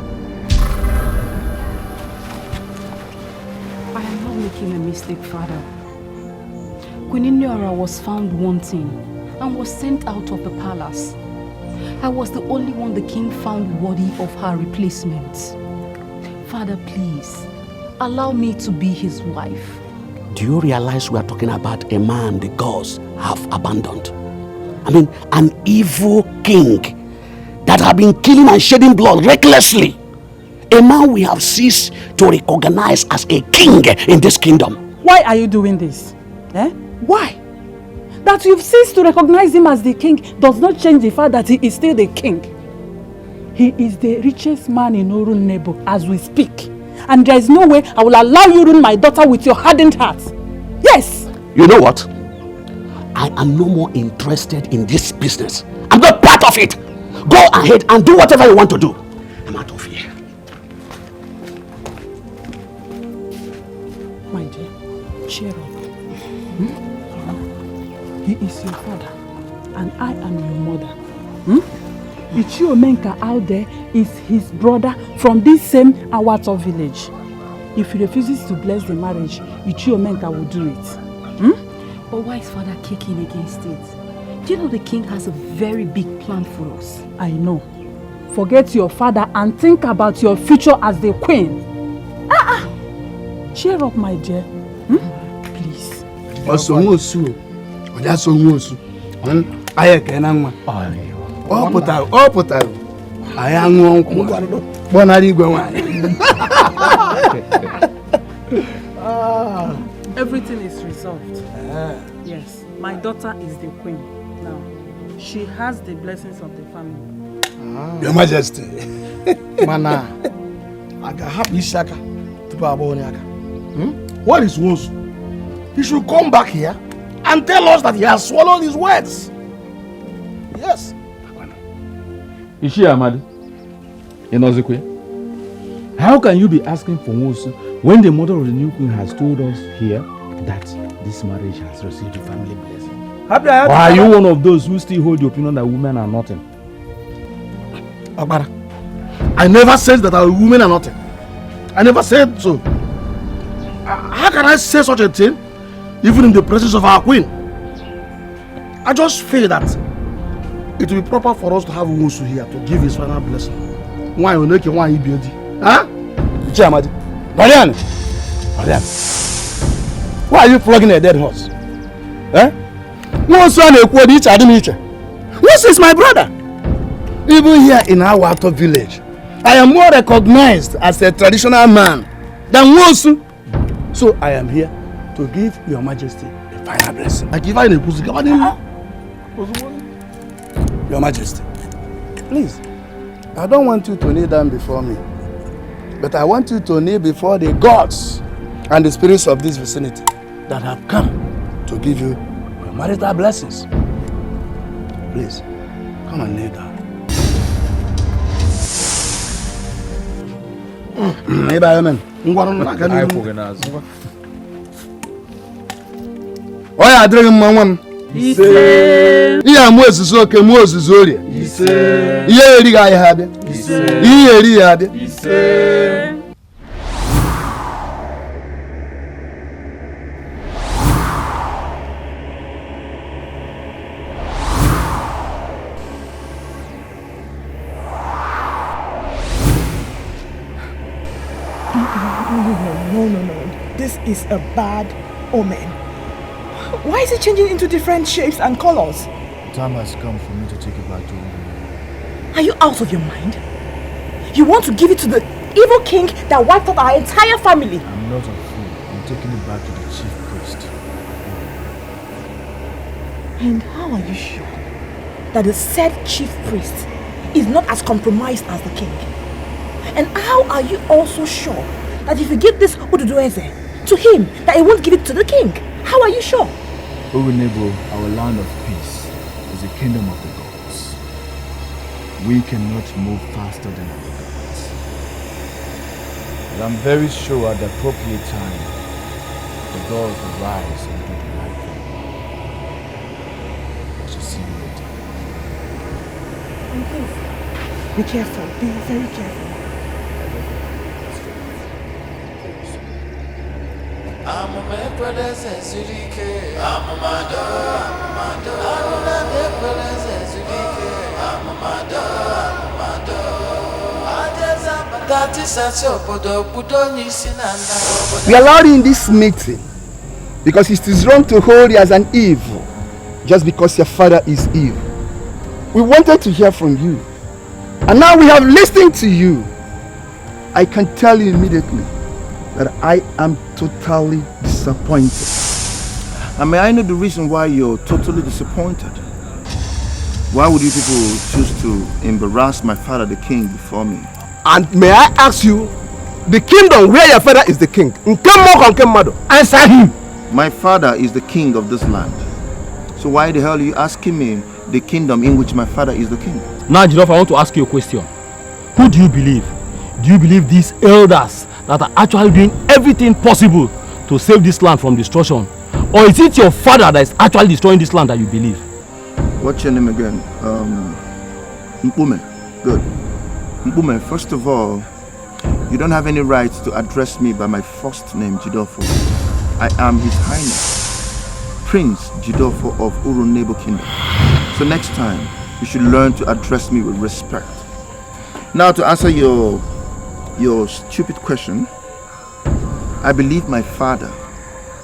I am not making a mistake, father. Queen Inyora was found wanting and was sent out of the palace. I was the only one the king found worthy of her replacement. Father, please, allow me to be his wife. Do you realize we are talking about a man the gods have abandoned? I mean, an evil king that have been killing and shedding blood recklessly. A man we have ceased to recognize as a king in this kingdom. Why are you doing this? Why? That you've ceased to recognize him as the king does not change the fact that he is still the king. He is the richest man in Urunebo as we speak. And there is no way I will allow you to ruin my daughter with your hardened heart. Yes! You know what? I am no more interested in this business. I'm not part of it. Go ahead and do whatever you want to do. I'm out of here. My dear, cheer up. He is your father and I am your mother. Ichiomenka out there is his brother from this same Awato village. If he refuses to bless the marriage, Ichiomenka will do it. But why is father kicking against it? Do you know the king has a very big plan for us? I know. Forget your father and think about your future as the queen. Cheer up, my dear. Please. Also, Mosu. That's so Mosu. I can. Oh, put out. I am one. Everything is resolved. Yes, my daughter is the queen now. She has the blessings of the family. Your Majesty. Mana, I can have Ishaka to Baboniaka. What is Wosu? He should come back here and tell us that he has swallowed his words. Yes. Is she Amadi? Inozikwe? How can you be asking for Wosu when the mother of the new queen has told us here that this marriage has received a family blessing? Or are you one of those who still hold the opinion that women are nothing? Agbara, I never said that our women are nothing. I never said so. How can I say such a thing, even in the presence of our queen? I just feel that it will be proper for us to have Wosu here to give his final blessing. Why you make one build? Huh? Chiamadi, Marianne, why are you flogging a dead horse? Eh? Wosu is my brother. Even here in our Wato village, I am more recognized as a traditional man than Wosu. So I am here to give Your Majesty a final blessing. I give her in a pussy. Your Majesty, please, I don't want you to kneel down before me, but I want you to kneel before the gods and the spirits of this vicinity that have come to give you your marital blessings. Please, come and kneel down. Oya adịrịghị mma nwa m. Ihe amụ ozuzu oke mụ ozuzu orie. Ihe erighị anyị ha abịa. Ihe erighị ya abịa. No. This is a bad omen. Why is it changing into different shapes and colors? The time has come for me to take it back to him. Are you out of your mind? You want to give it to the evil king that wiped out our entire family? I'm not a fool. I'm taking it back to the chief priest. And how are you sure that the said chief priest is not as compromised as the king? And how are you also sure that if you give this Ududueze to him, that he won't give it to the king? How are you sure? Urunebo, our land of peace, is the kingdom of the gods. We cannot move faster than our gods. But I'm very sure at the appropriate time, the gods will rise and do the right thing. I shall see you later. And please, be careful. Be very careful. We allowed in this meeting because it is wrong to hold you as an evil just because your father is evil. We wanted to hear from you, and now we have listened to you. I can tell you immediately that I am totally disappointed. And may I know the reason why you're totally disappointed? Why would you people choose to embarrass my father, the king, before me? And may I ask you, the kingdom where your father is the king, answer him. My father is the king of this land. So why the hell are you asking me the kingdom in which my father is the king? Now, Jirof, I want to ask you a question. Who do you believe? Do you believe these elders that are actually doing everything possible to save this land from destruction? Or is it your father that is actually destroying this land that you believe? What's your name again? Mpume. Good. Mpume, first of all, you don't have any right to address me by my first name, Jidofo. I am His Highness, Prince Jidofo of Urunebo Kingdom. So next time, you should learn to address me with respect. Now to answer your stupid question, I believe my father,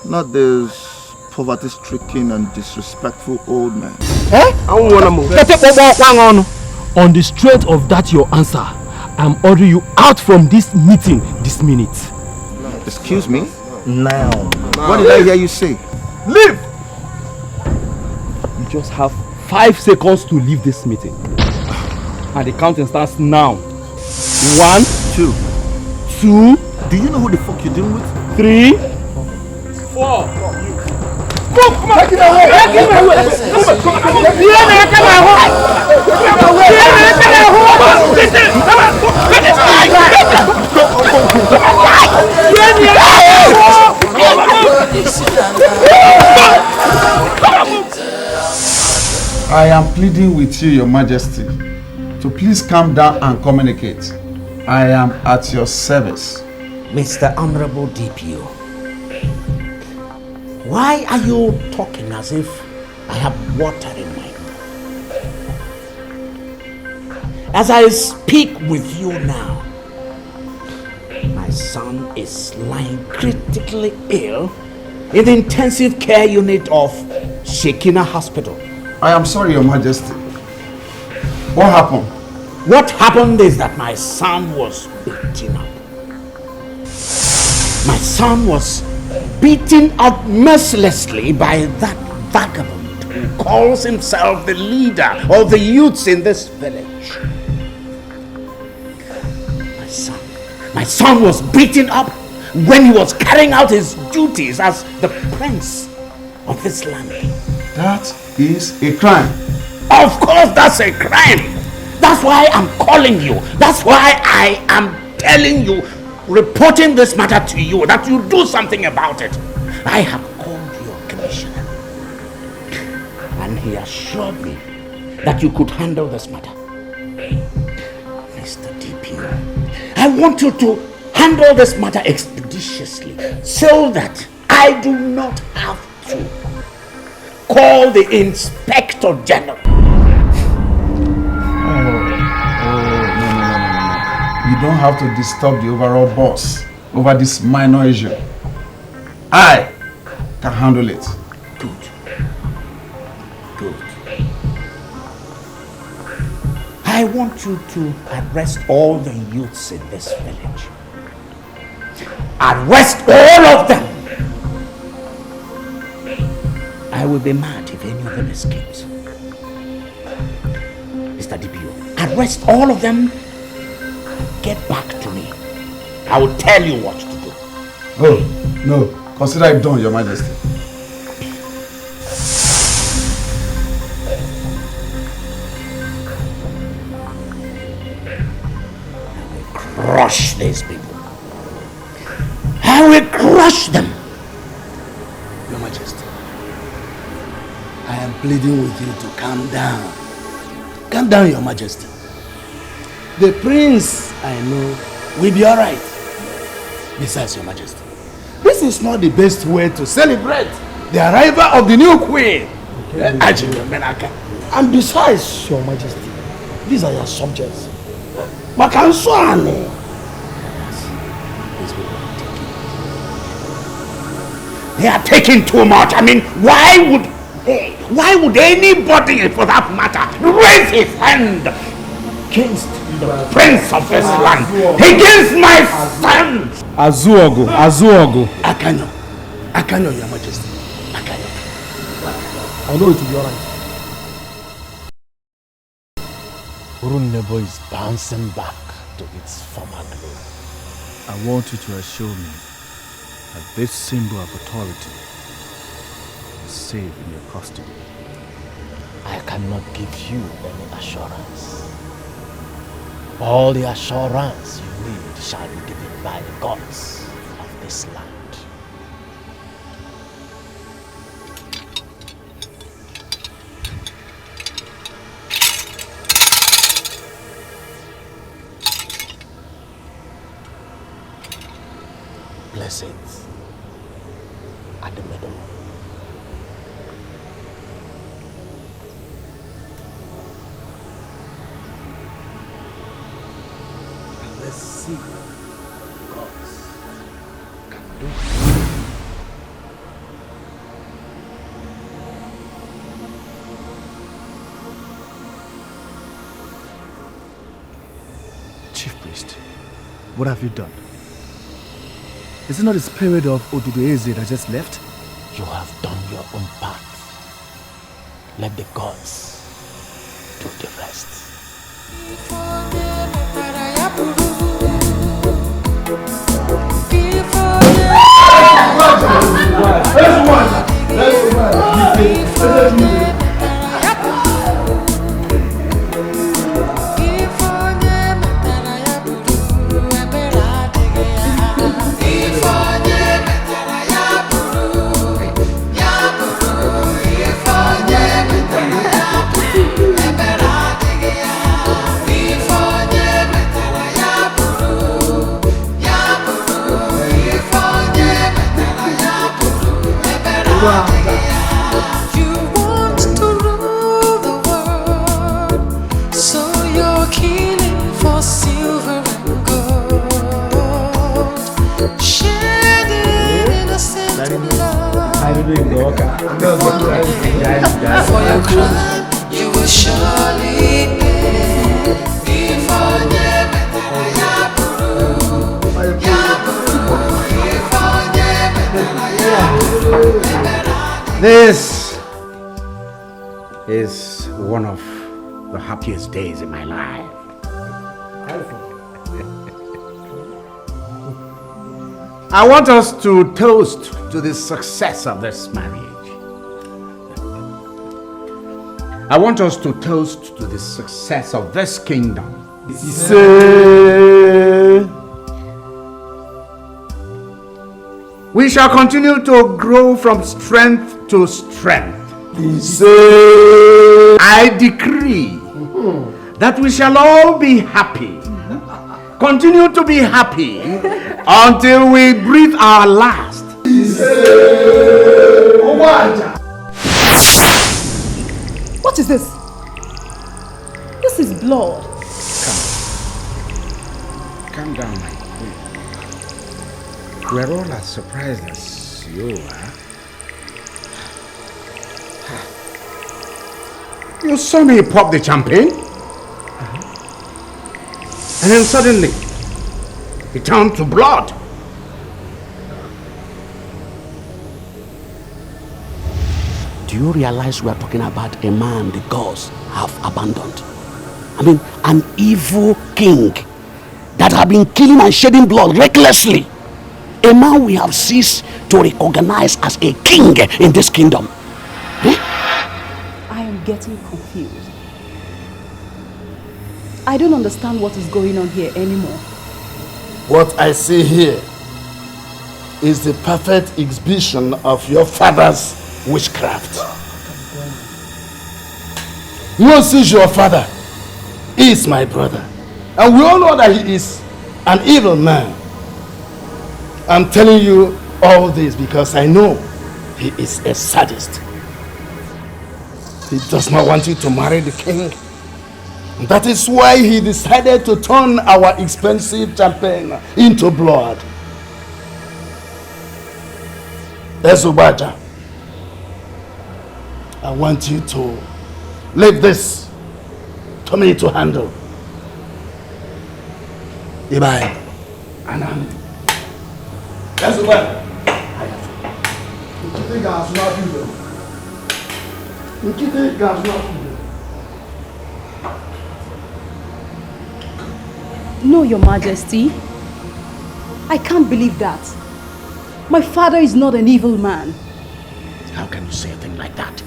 not this poverty-stricken and disrespectful old man. On the strength of that your answer, I'm ordering you out from this meeting this minute. Excuse me? Now. What did I hear you say? Leave! You just have 5 seconds to leave this meeting. And the counting starts now. 1, 2. 2. Do you know who the fuck you're dealing with? 3, 4. Come on! Take him away! Take him away! I am pleading with you, Your Majesty, to please calm down and communicate. I am at your service. Mr. Honorable DPO, why are you talking as if I have water in my mouth? As I speak with you now, my son is lying critically ill in the intensive care unit of Shekina Hospital. I am sorry, Your Majesty. What happened? What happened is that my son was beaten up. My son was beaten up mercilessly by that vagabond who calls himself the leader of the youths in this village. My son was beaten up when he was carrying out his duties as the prince of this land. That is a crime. Of course that's a crime. That's why I'm calling you. That's why I am telling you, reporting this matter to you, that you do something about it. I have called your commissioner and he assured me that you could handle this matter. Mr. DPO, I want you to handle this matter expeditiously so that I do not have to call the Inspector General. You don't have to disturb the overall boss over this minor issue. I can handle it. Good. I want you to arrest all the youths in this village. Arrest all of them. I will be mad if any of them escapes. Mr. DPO, arrest all of them. Get back to me. I will tell you what to do. Oh, no. Consider it done, Your Majesty. Crush these people. I will crush them. Your Majesty, I am pleading with you to calm down. Calm down, Your Majesty. The prince, I know, will be alright. Besides, Your Majesty, this is not the best way to celebrate the arrival of the new queen. Okay. And besides, Your Majesty, these are your subjects. They are taking too much. I mean, why would anybody, for that matter, raise his hand against the prince of this land, against my son? Azuogo. Akanyo, Your Majesty. Akanyo. I know it will be alright. Urunebo is bouncing back to its former glory. I want you to assure me that this symbol of authority is safe in your custody. I cannot give you any assurance. All the assurance you need shall be given by the gods of this land. Blessings at the middle. And let's see God's can Chief Priest, what have you done? Is it not the spirit of Odudueze that just left? You have done your own part. Let the gods do the rest. You want to rule the world, so you're killing for silver and gold, shedding innocent blood. For your crime, you will surely pay. Before This is one of the happiest days in my life. I want us to toast to the success of this marriage. I want us to toast to the success of this kingdom. We shall continue to grow from strength to strength. I decree that we shall all be happy. Continue to be happy until we breathe our last. What is this? This is blood. Calm down, my queen. We're all as surprised as you are. You saw me pop the champagne, and then suddenly it turned to blood. Do you realize we are talking about a man the gods have abandoned? I mean, an evil king that have been killing and shedding blood recklessly. A man we have ceased to recognize as a king in this kingdom. I am getting confused. I don't understand what is going on here anymore. What I see here is the perfect exhibition of your father's witchcraft. Moses, your father, is my brother. And we all know that he is an evil man. I'm telling you all this because I know he is a sadist. He does not want you to marry the king. That is why he decided to turn our expensive champagne into blood. Ezubaja, I want you to leave this to me to handle. Ibai, Anam. Ezubaja. No, Your Majesty. I can't believe that. My father is not an evil man. How can you say a thing like that?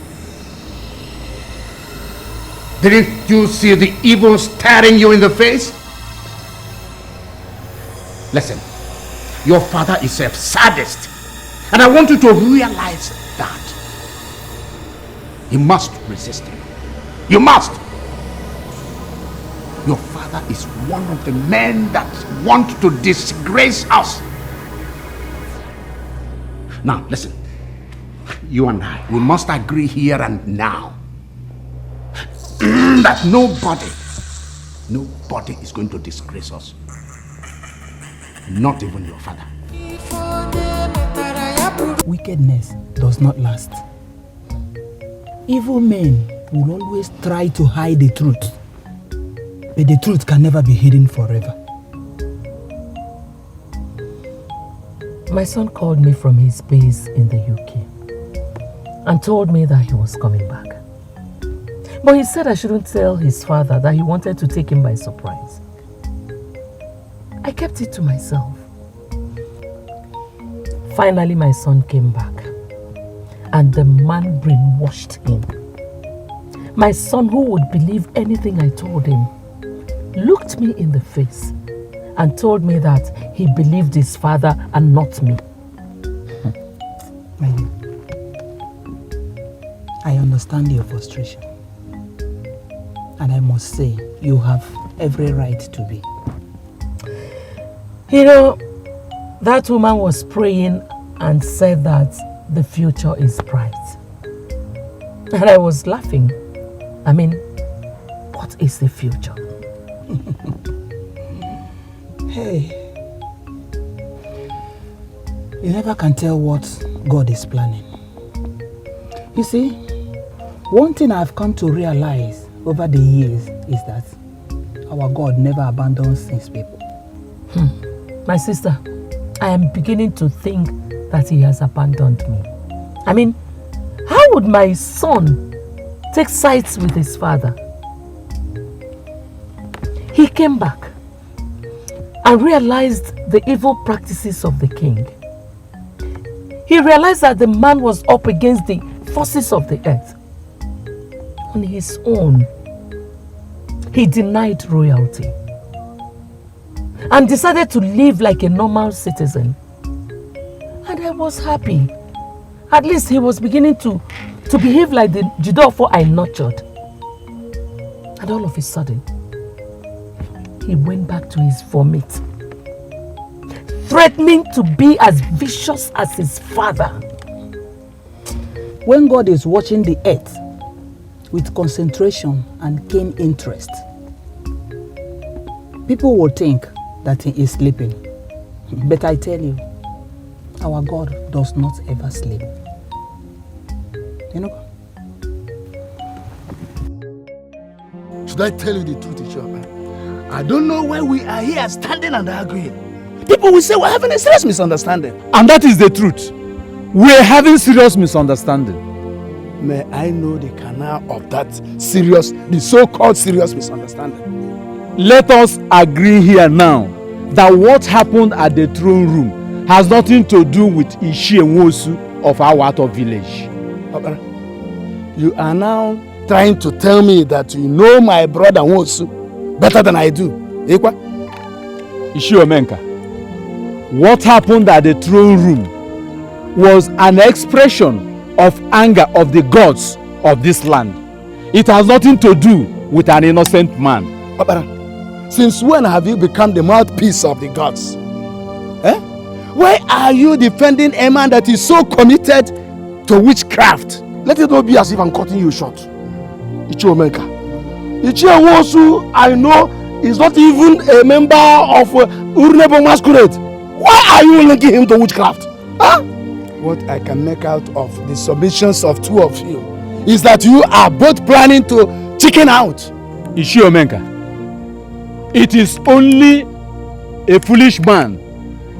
Didn't you see the evil staring you in the face? Listen, your father is a sadist, and I want you to realize that. You must resist him. You must. Your father is one of the men that want to disgrace us. Now, listen. You and I, we must agree here and now that nobody is going to disgrace us. Not even your father. wickedness does not last. Evil men will always try to hide the truth, but the truth can never be hidden forever. My son called me from his base in the UK and told me that he was coming back. But he said I shouldn't tell his father that he wanted to take him by surprise. I kept it to myself. Finally, my son came back and the man brainwashed him. My son, who would believe anything I told him, looked me in the face and told me that he believed his father and not me. My dear, I understand your frustration. And I must say, you have every right to be. You know, that woman was praying and said that the future is bright. And I was laughing. I mean, what is the future? Hey, you never can tell what God is planning. You see, one thing I've come to realize over the years is that our God never abandons his people. My sister, I am beginning to think that he has abandoned me. I mean, how would my son take sides with his father? He came back and realized the evil practices of the king. He realized that the man was up against the forces of the earth. On his own, he denied royalty and decided to live like a normal citizen. And I was happy. At least he was beginning to behave like the Jidofo I nurtured. And all of a sudden, he went back to his vomit, threatening to be as vicious as his father. When God is watching the earth with concentration and keen interest, people will think that he is sleeping. But I tell you, our God does not ever sleep. You know? Should I tell you the truth, Chioma? I don't know why we are here standing and arguing. People will say we're having a serious misunderstanding. And that is the truth. We're having serious misunderstanding. May I know the canal of that serious, the so-called serious misunderstanding? Let us agree here now that what happened at the throne room has nothing to do with Ishi Nwosu of Awato village. You are now trying to tell me that you know my brother Nwosu better than I do. Ekwa? Ishi Omenka, what happened at the throne room was an expression of anger of the gods of this land. It has nothing to do with an innocent man. Since when have you become the mouthpiece of the gods? Why are you defending a man that is so committed to witchcraft? Let it not be as if I'm cutting you short. Ichiomenka. Nwosu, I know, is not even a member of Urnebo Masquerade. Why are you linking him to witchcraft? Huh? What I can make out of the submissions of two of you is that you are both planning to chicken out. Ishiomenka, it is only a foolish man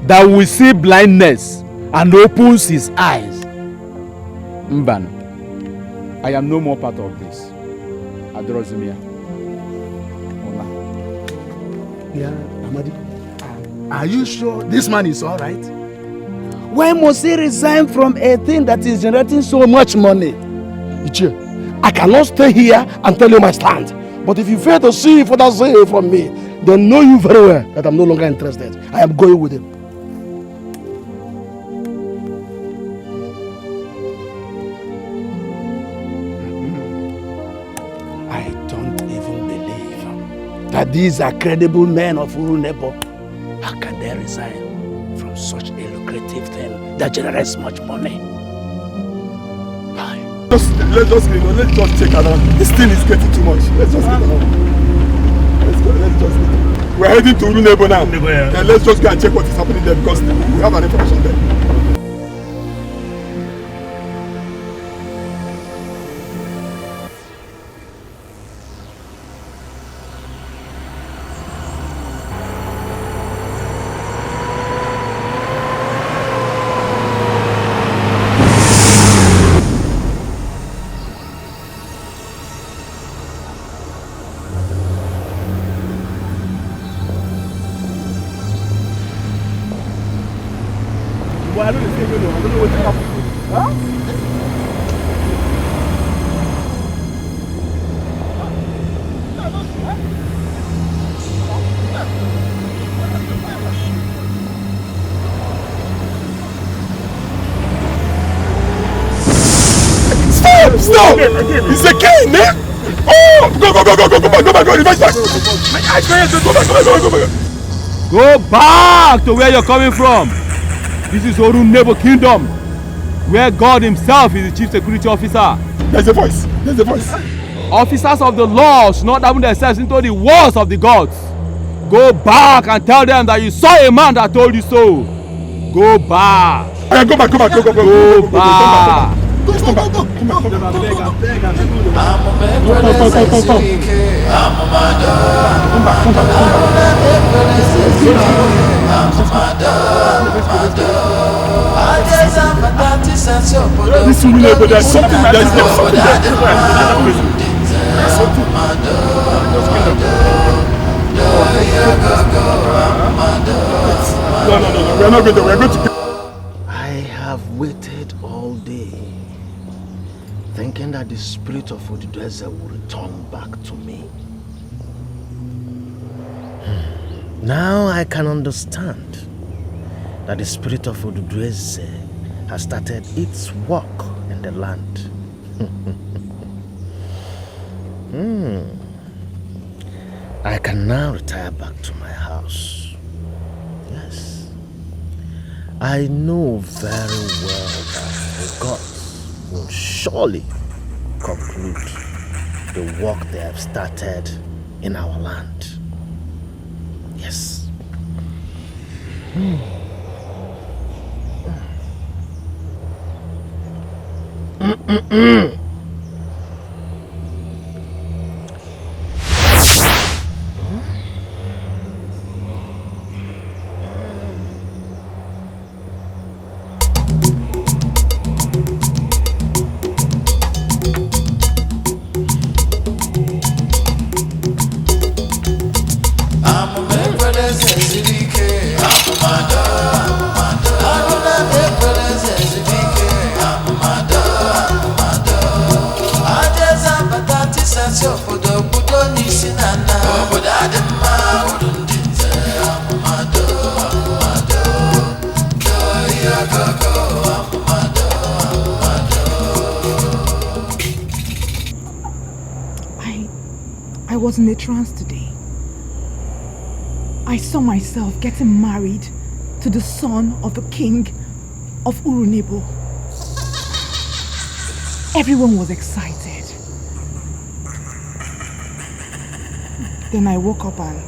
that will see blindness and opens his eyes. Mbano, I am no more part of this. Adorozumia. Yeah, Amadi. Are you sure this man is all right? Why must he resign from a thing that is generating so much money? Ichie, I cannot stay here and tell you my stand. But if you fail to see further say from me, then know you very well that I'm no longer interested. I am going with him. I don't even believe that these are credible men of Urunebo. How can they resign from such a lucrative thing that generates much money? Let's just check around. This thing is getting too much. Let's just get around. Let's go. We're heading to Urunebo now. And let's just go and check what is happening there because we have an information there. but I don't know what happened. Huh? Stop! It's a king, man! Oh! Go back, reverse back! My eyes, go back! Go back to where you're coming from. This is Orunebo Kingdom, where God himself is the chief security officer. There's a voice. Officers of the law should not damn themselves into the wars of the gods. Go back and tell them that you saw a man that told you so. Go back. Go back. Go back. This will never, there's something there. No, we're not going to. We're going to. I have waited all day, thinking that the spirit of Odudeze will return back to me. Now I can understand that the spirit of Odudeze has started its work in the land. I can now retire back to my house. Yes. I know very well that the gods will surely conclude the work they have started in our land. Yes. I was in a trance today. I saw myself getting married to the son of the king of Urunebo. Everyone was excited. Then I woke up and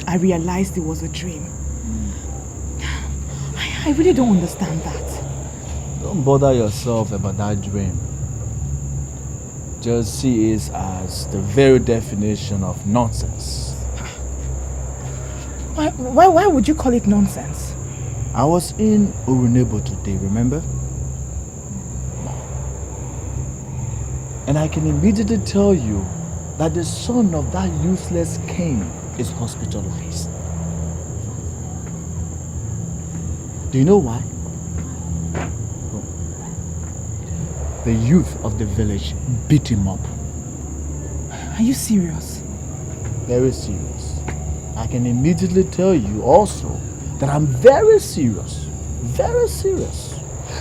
I realized it was a dream. I really don't understand that. Don't bother yourself about that dream. Just see it as the very definition of nonsense. Why would you call it nonsense? I was in Urunebo today, remember? And I can immediately tell you that the son of that useless king is hospitalized. Do you know why? The youth of the village beat him up. Are you serious? Very serious. I can immediately tell you also that I'm very serious. Very serious.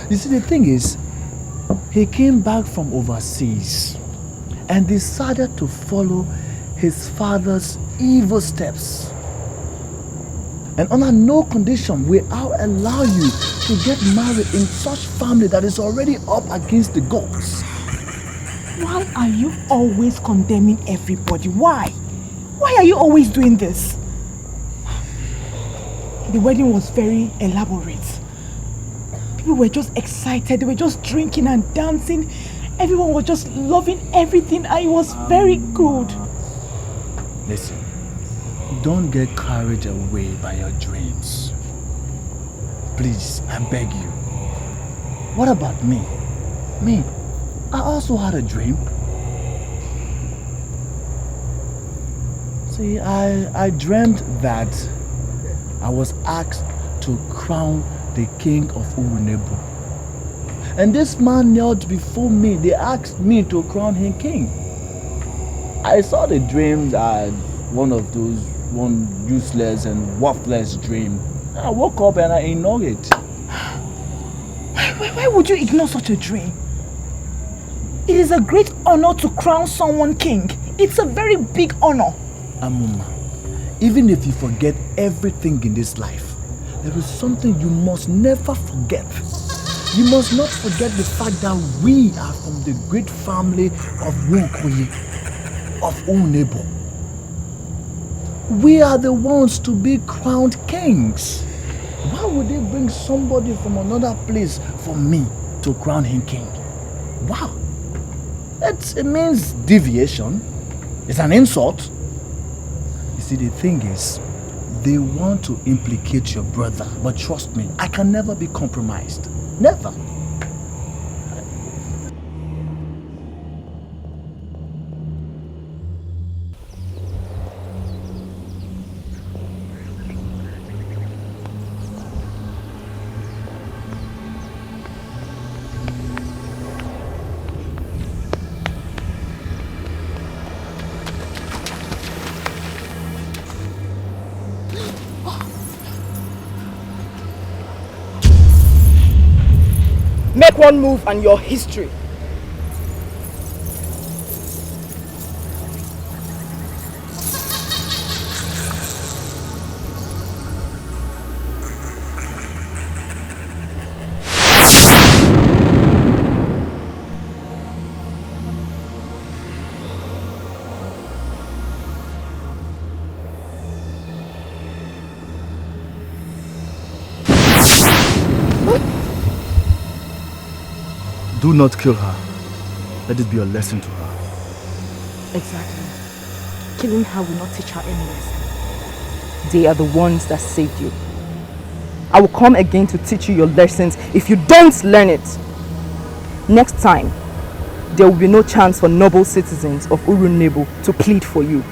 You see, the thing is, he came back from overseas and decided to follow his father's evil steps. And under no condition will I allow you to get married in such family that is already up against the gods. Why are you always condemning everybody? Why? Why are you always doing this? The wedding was very elaborate. People were just excited. They were just drinking and dancing. Everyone was just loving everything, and it was very good. Listen, don't get carried away by your dreams. Please, I beg you. What about me? Me, I also had a dream. See, I dreamt that I was asked to crown the king of Urunebo. And this man knelt before me. They asked me to crown him king. I saw the dream as one useless and worthless dream. I woke up and I ignored it. Why would you ignore such a dream? It is a great honor to crown someone king. It's a very big honor. Amuma, even if you forget everything in this life, there is something you must never forget. You must not forget the fact that we are from the great family of Nwokoye, of Urunebo. We are the ones to be crowned kings. Why would they bring somebody from another place for me to crown him king? Wow. It means deviation. It's an insult. You see, the thing is, they want to implicate your brother, but trust me, I can never be compromised. Never. Make one move and your history. Do not kill her. Let it be a lesson to her. Exactly. Killing her will not teach her any lesson. They are the ones that saved you. I will come again to teach you your lessons if you don't learn it. Next time, there will be no chance for noble citizens of Urunebo to plead for you.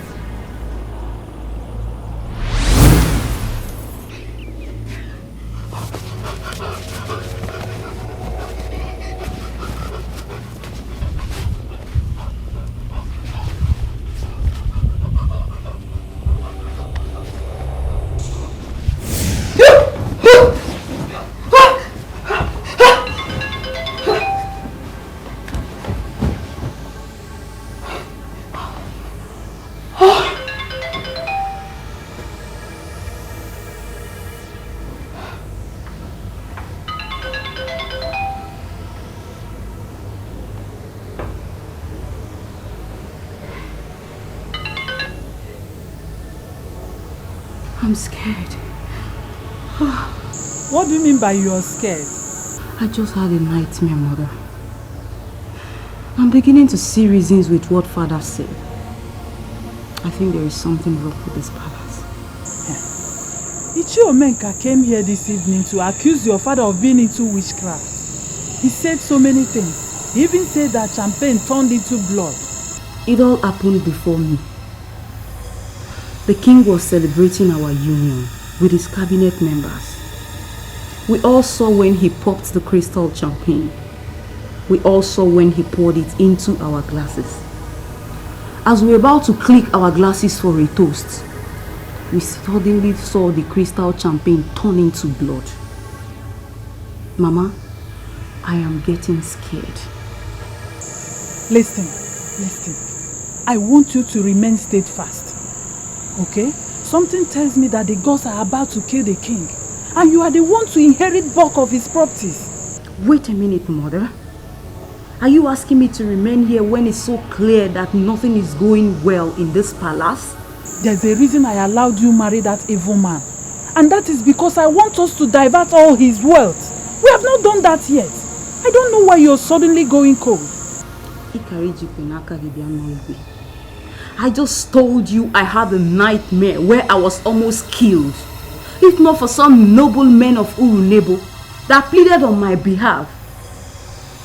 I'm scared. What do you mean by you're scared? I just had a nightmare, Mother. I'm beginning to see reasons with what Father said. I think there is something wrong with this palace. Chioma came here this evening to accuse your father of being into witchcraft. He said so many things. He even said that champagne turned into blood. It all happened before me. The king was celebrating our union with his cabinet members. We all saw when he popped the crystal champagne. We all saw when he poured it into our glasses. As we were about to click our glasses for a toast, we suddenly saw the crystal champagne turn into blood. Mama, I am getting scared. Listen. I want you to remain steadfast. Okay? Something tells me that the gods are about to kill the king. And you are the one to inherit bulk of his properties. Wait a minute, Mother. Are you asking me to remain here when it's so clear that nothing is going well in this palace? There's a reason I allowed you marry that evil man. And that is because I want us to divert all his wealth. We have not done that yet. I don't know why you're suddenly going cold. I just told you I had a nightmare where I was almost killed. If not for some noble men of Urunebo that pleaded on my behalf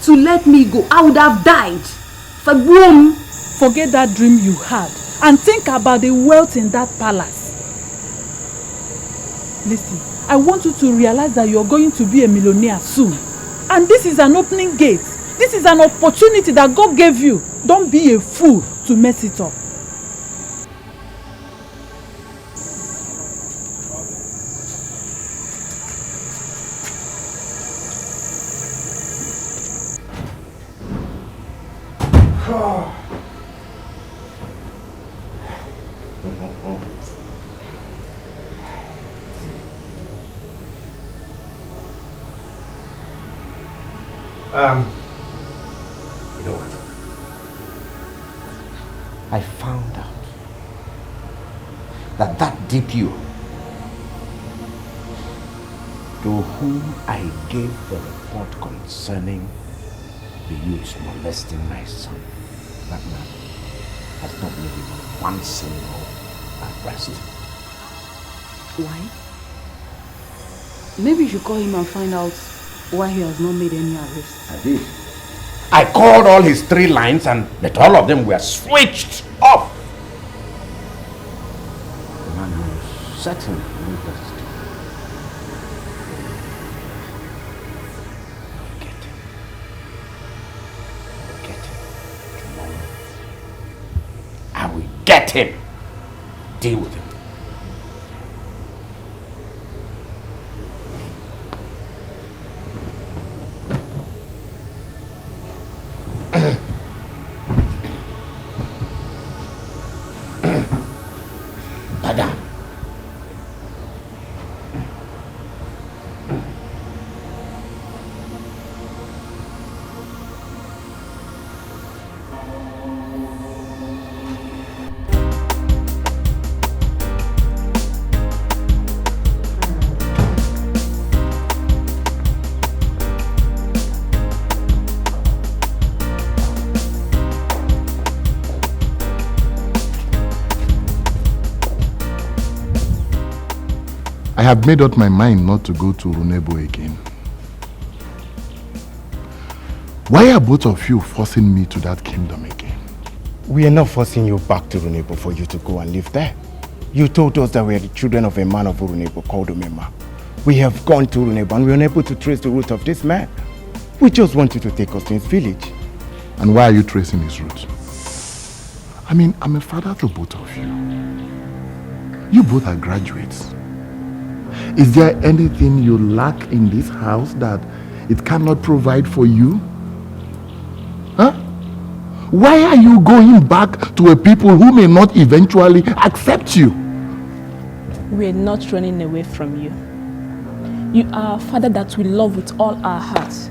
to let me go, I would have died. Forget that dream you had and think about the wealth in that palace. Listen, I want you to realize that you're going to be a millionaire soon. And this is an opening gate. This is an opportunity that God gave you. Don't be a fool to mess it up. You know what? I found out that DPO to whom I gave the report concerning the youths molesting my son, that man has not made even one single arrest. Why? Maybe you should call him and find out why he has not made any arrests. I did. I called all his 3 lines and that all of them were switched off. The man was certain needless to I will get him. Deal with him. Madam. I have made up my mind not to go to Runebo again. Why are both of you forcing me to that kingdom again? We are not forcing you back to Runebo for you to go and live there. You told us that we are the children of a man of Runebo called Omema. We have gone to Runebo and we are unable to trace the root of this man. We just want you to take us to his village. And why are you tracing his root? I mean, I'm a father to both of you. You both are graduates. Is there anything you lack in this house that it cannot provide for you? Huh? Why are you going back to a people who may not eventually accept you? We are not running away from you. You are a father that we love with all our hearts.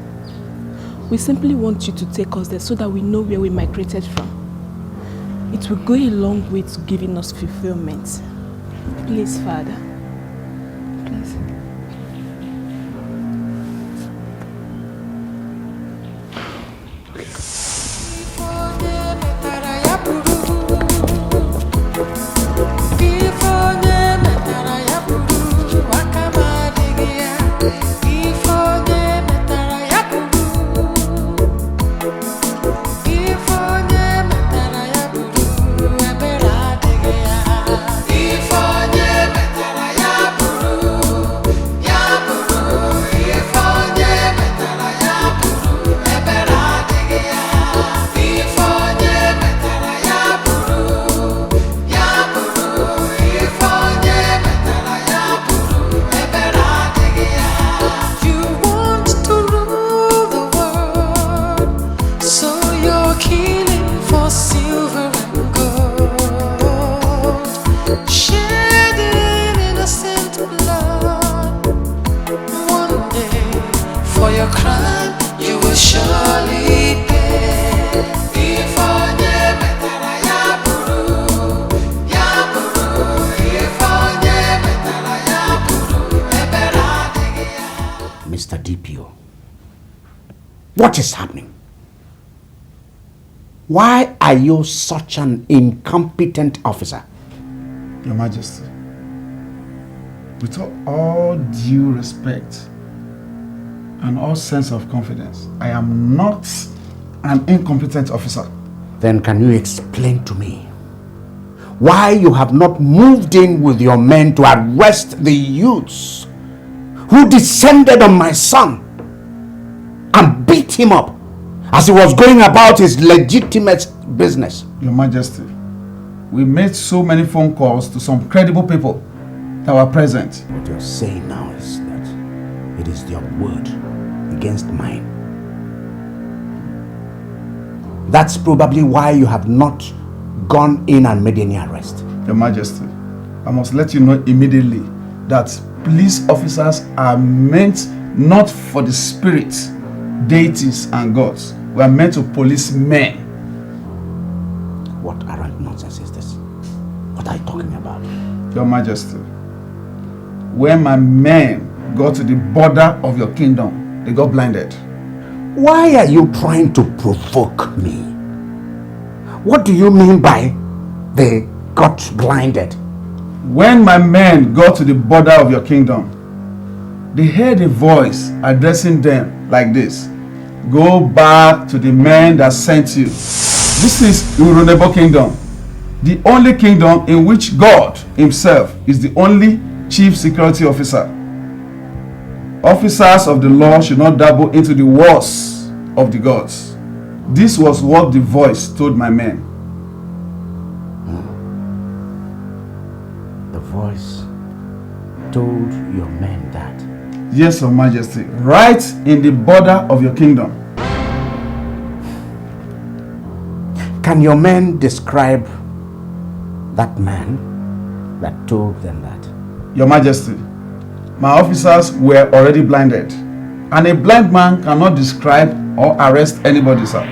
We simply want you to take us there so that we know where we migrated from. It will go a long way to giving us fulfillment. Please, Father. Please. What is happening? Why are you such an incompetent officer? Your Majesty, with all due respect and all sense of confidence, I am not an incompetent officer. Then can you explain to me why you have not moved in with your men to arrest the youths who descended on my son and beat him up as he was going about his legitimate business. Your Majesty, we made so many phone calls to some credible people that were present. What you're saying now is that it is your word against mine. That's probably why you have not gone in and made any arrest. Your Majesty, I must let you know immediately that police officers are meant not for the spirits, deities and gods. We are meant to police men. What arrant nonsense is this? What are you talking about? Your Majesty, when my men got to the border of your kingdom, they got blinded. Why are you trying to provoke me? What do you mean by they got blinded? When my men got to the border of your kingdom, they heard a voice addressing them like this: go back to the men that sent you. This is Urunebo Kingdom, the only kingdom in which God himself is the only chief security officer. Officers of the law should not dabble into the wars of the gods. This was what the voice told my men. The voice told your men that? Yes, Your Majesty, right in the border of your kingdom. Can your men describe that man that told them that? Your Majesty, my officers were already blinded, and a blind man cannot describe or arrest anybody, sir.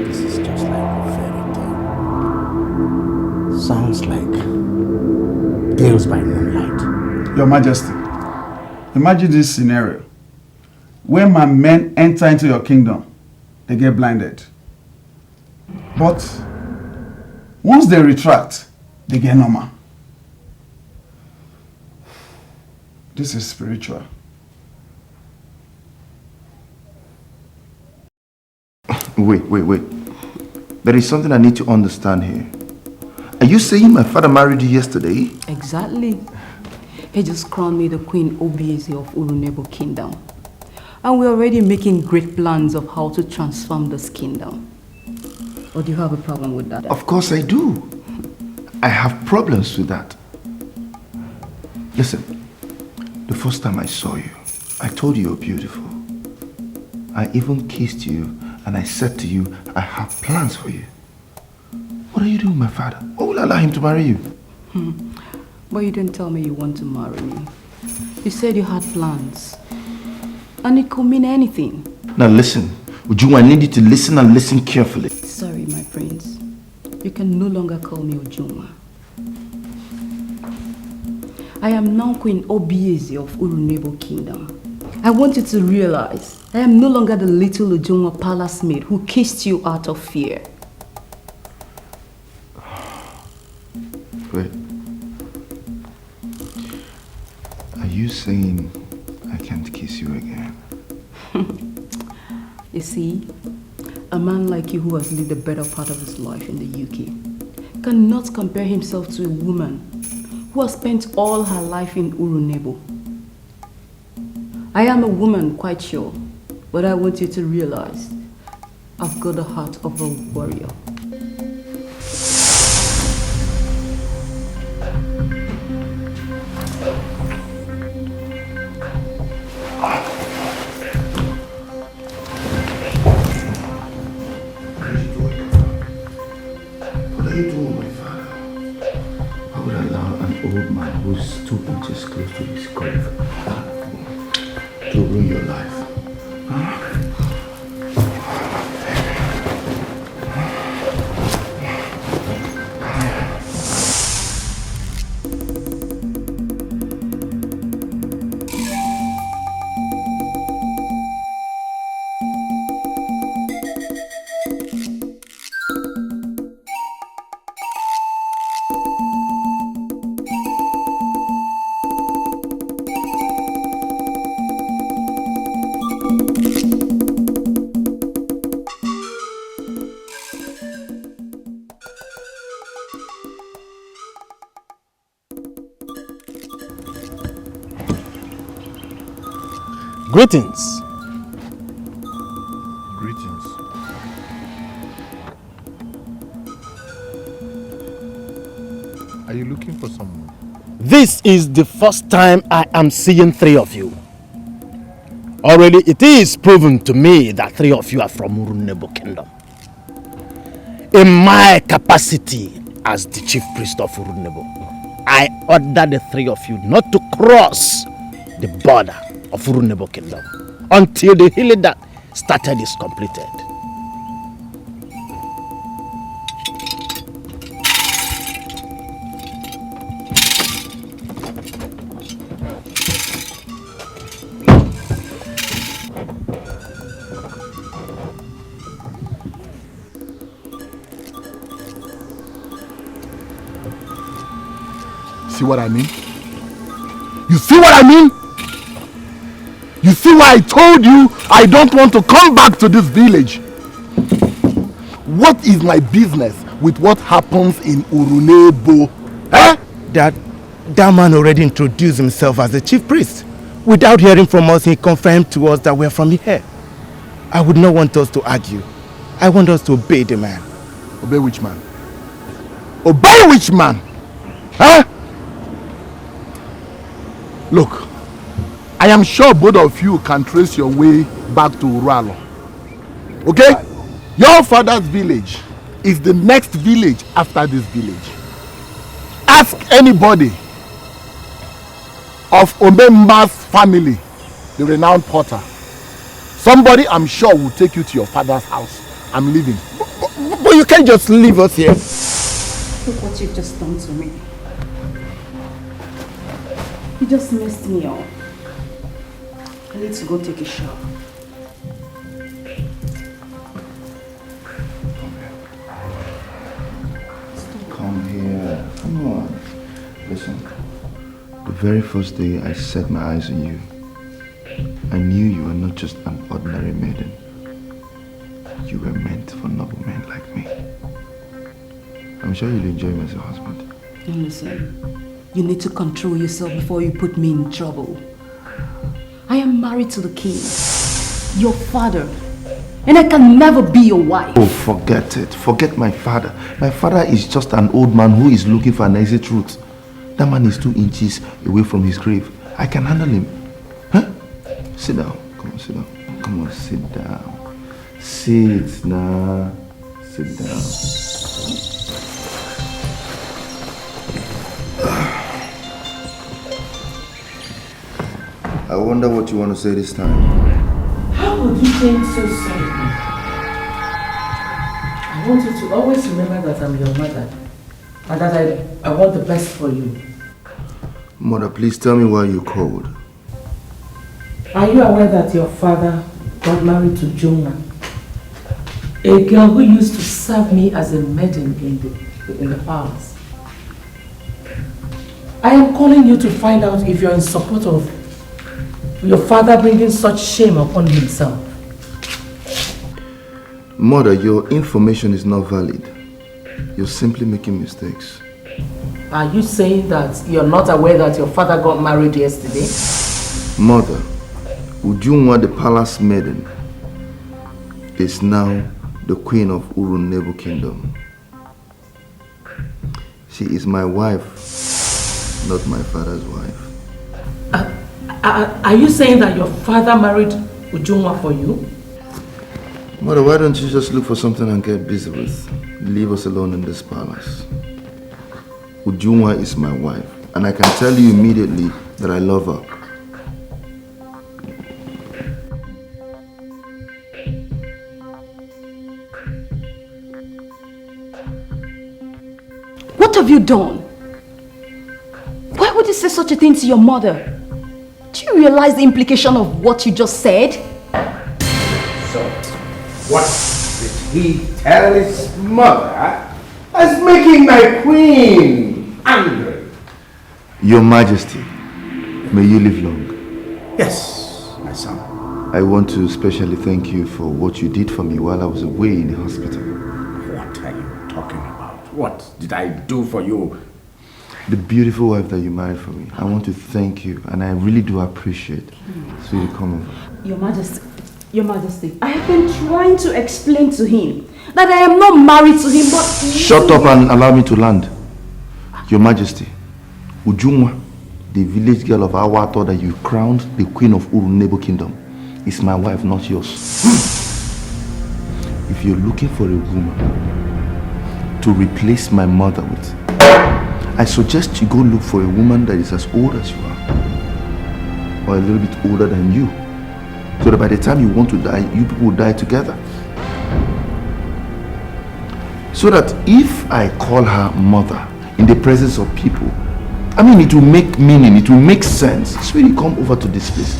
This is just like a fairy tale. Sounds like tales by moonlight. Your Majesty, imagine this scenario. When my men enter into your kingdom, they get blinded. But once they retract, they get normal. This is spiritual. Wait. There is something I need to understand here. Are you saying my father married you yesterday? Exactly. He just crowned me the Queen Obieze of Urunebo Kingdom. And we're already making great plans of how to transform this kingdom. Or do you have a problem with that? Of course I do. I have problems with that. Listen, the first time I saw you, I told you you're beautiful. I even kissed you and I said to you, I have plans for you. What are you doing with my father? What will allow him to marry you? But you didn't tell me you want to marry me. You said you had plans. And it could mean anything. Now listen, Ujuma, I need you to listen and listen carefully. Sorry, my prince. You can no longer call me Ujuma. I am now Queen Obieze of Urunebo Kingdom. I want you to realize I am no longer the little Ujuma palace maid who kissed you out of fear. Wait. Are you saying I can't kiss you again? You see, a man like you who has lived the better part of his life in the UK cannot compare himself to a woman who has spent all her life in Urunebo. I am a woman, quite sure, but I want you to realize I've got the heart of a warrior. What are you doing, my father? I would allow an old man who's 2 inches close to his grave to ruin your life. Greetings. Greetings. Are you looking for someone? This is the first time I am seeing three of you. Already it is proven to me that three of you are from Urunebo Kingdom. In my capacity as the chief priest of Urunebo, I order the three of you not to cross the border of Urunebo Kingdom until the healing that started is completed. See what I mean? You see what I mean? You see why I told you I don't want to come back to this village? What is my business with what happens in Urunebo? Eh? That man already introduced himself as the chief priest. Without hearing from us, he confirmed to us that we're from here. I would not want us to argue. I want us to obey the man. Obey which man? Obey which man? Huh? Look, I am sure both of you can trace your way back to Urualo. Okay? Your father's village is the next village after this village. Ask anybody of Omemba's family, the renowned potter. Somebody I'm sure will take you to your father's house. I'm leaving. But you can't just leave us here. Look what you've just done to me. You just messed me up. I need to go take a shower. Come here. Come on. Listen. The very first day I set my eyes on you, I knew you were not just an ordinary maiden. You were meant for noble men like me. I'm sure you'll enjoy me as a husband. And listen, you need to control yourself before you put me in trouble. I am married to the king, your father, and I can never be your wife. Oh, forget it. Forget my father. My father is just an old man who is looking for an exit route. That man is 2 inches away from his grave. I can handle him. Huh? Sit down. Come on, sit down. Come on, sit down. Sit now. Sit down. I wonder what you want to say this time. How would you change so suddenly? I want you to always remember that I'm your mother and that I want the best for you. Mother, please tell me why you called. Are you aware that your father got married to Jonah, a girl who used to serve me as a maiden in the palace? I am calling you to find out if you're in support of your father bringing such shame upon himself. Mother, your information is not valid. You're simply making mistakes. Are you saying that you're not aware that your father got married yesterday? Mother, Ujunwa, the palace maiden, is now the queen of Urunebo Kingdom. She is my wife, not my father's wife. Are you saying that your father married Ujunwa for you? Mother, why don't you just look for something and get busy with? Leave us alone in this palace. Ujunwa is my wife, and I can tell you immediately that I love her. What have you done? Why would you say such a thing to your mother? Do you realize the implication of what you just said? So, what did he tell his mother as making my queen angry? Your Majesty, may you live long. Yes, my son. I want to especially thank you for what you did for me while I was away in the hospital. What are you talking about? What did I do for you? The beautiful wife that you married for me. I want to thank you, and I really do appreciate Sweetie, come over. Your Majesty, I have been trying to explain to him that I am not married to him, but... Shut up and allow me to land. Your Majesty, Ujungwa, the village girl of Awato that you crowned the queen of Urunebo Kingdom, is my wife, not yours. If you're looking for a woman to replace my mother with, I suggest you go look for a woman that is as old as you are, or a little bit older than you, so that by the time you want to die, you people will die together. So that if I call her mother in the presence of people, I mean, it will make meaning, it will make sense. Sweetie, come over to this place.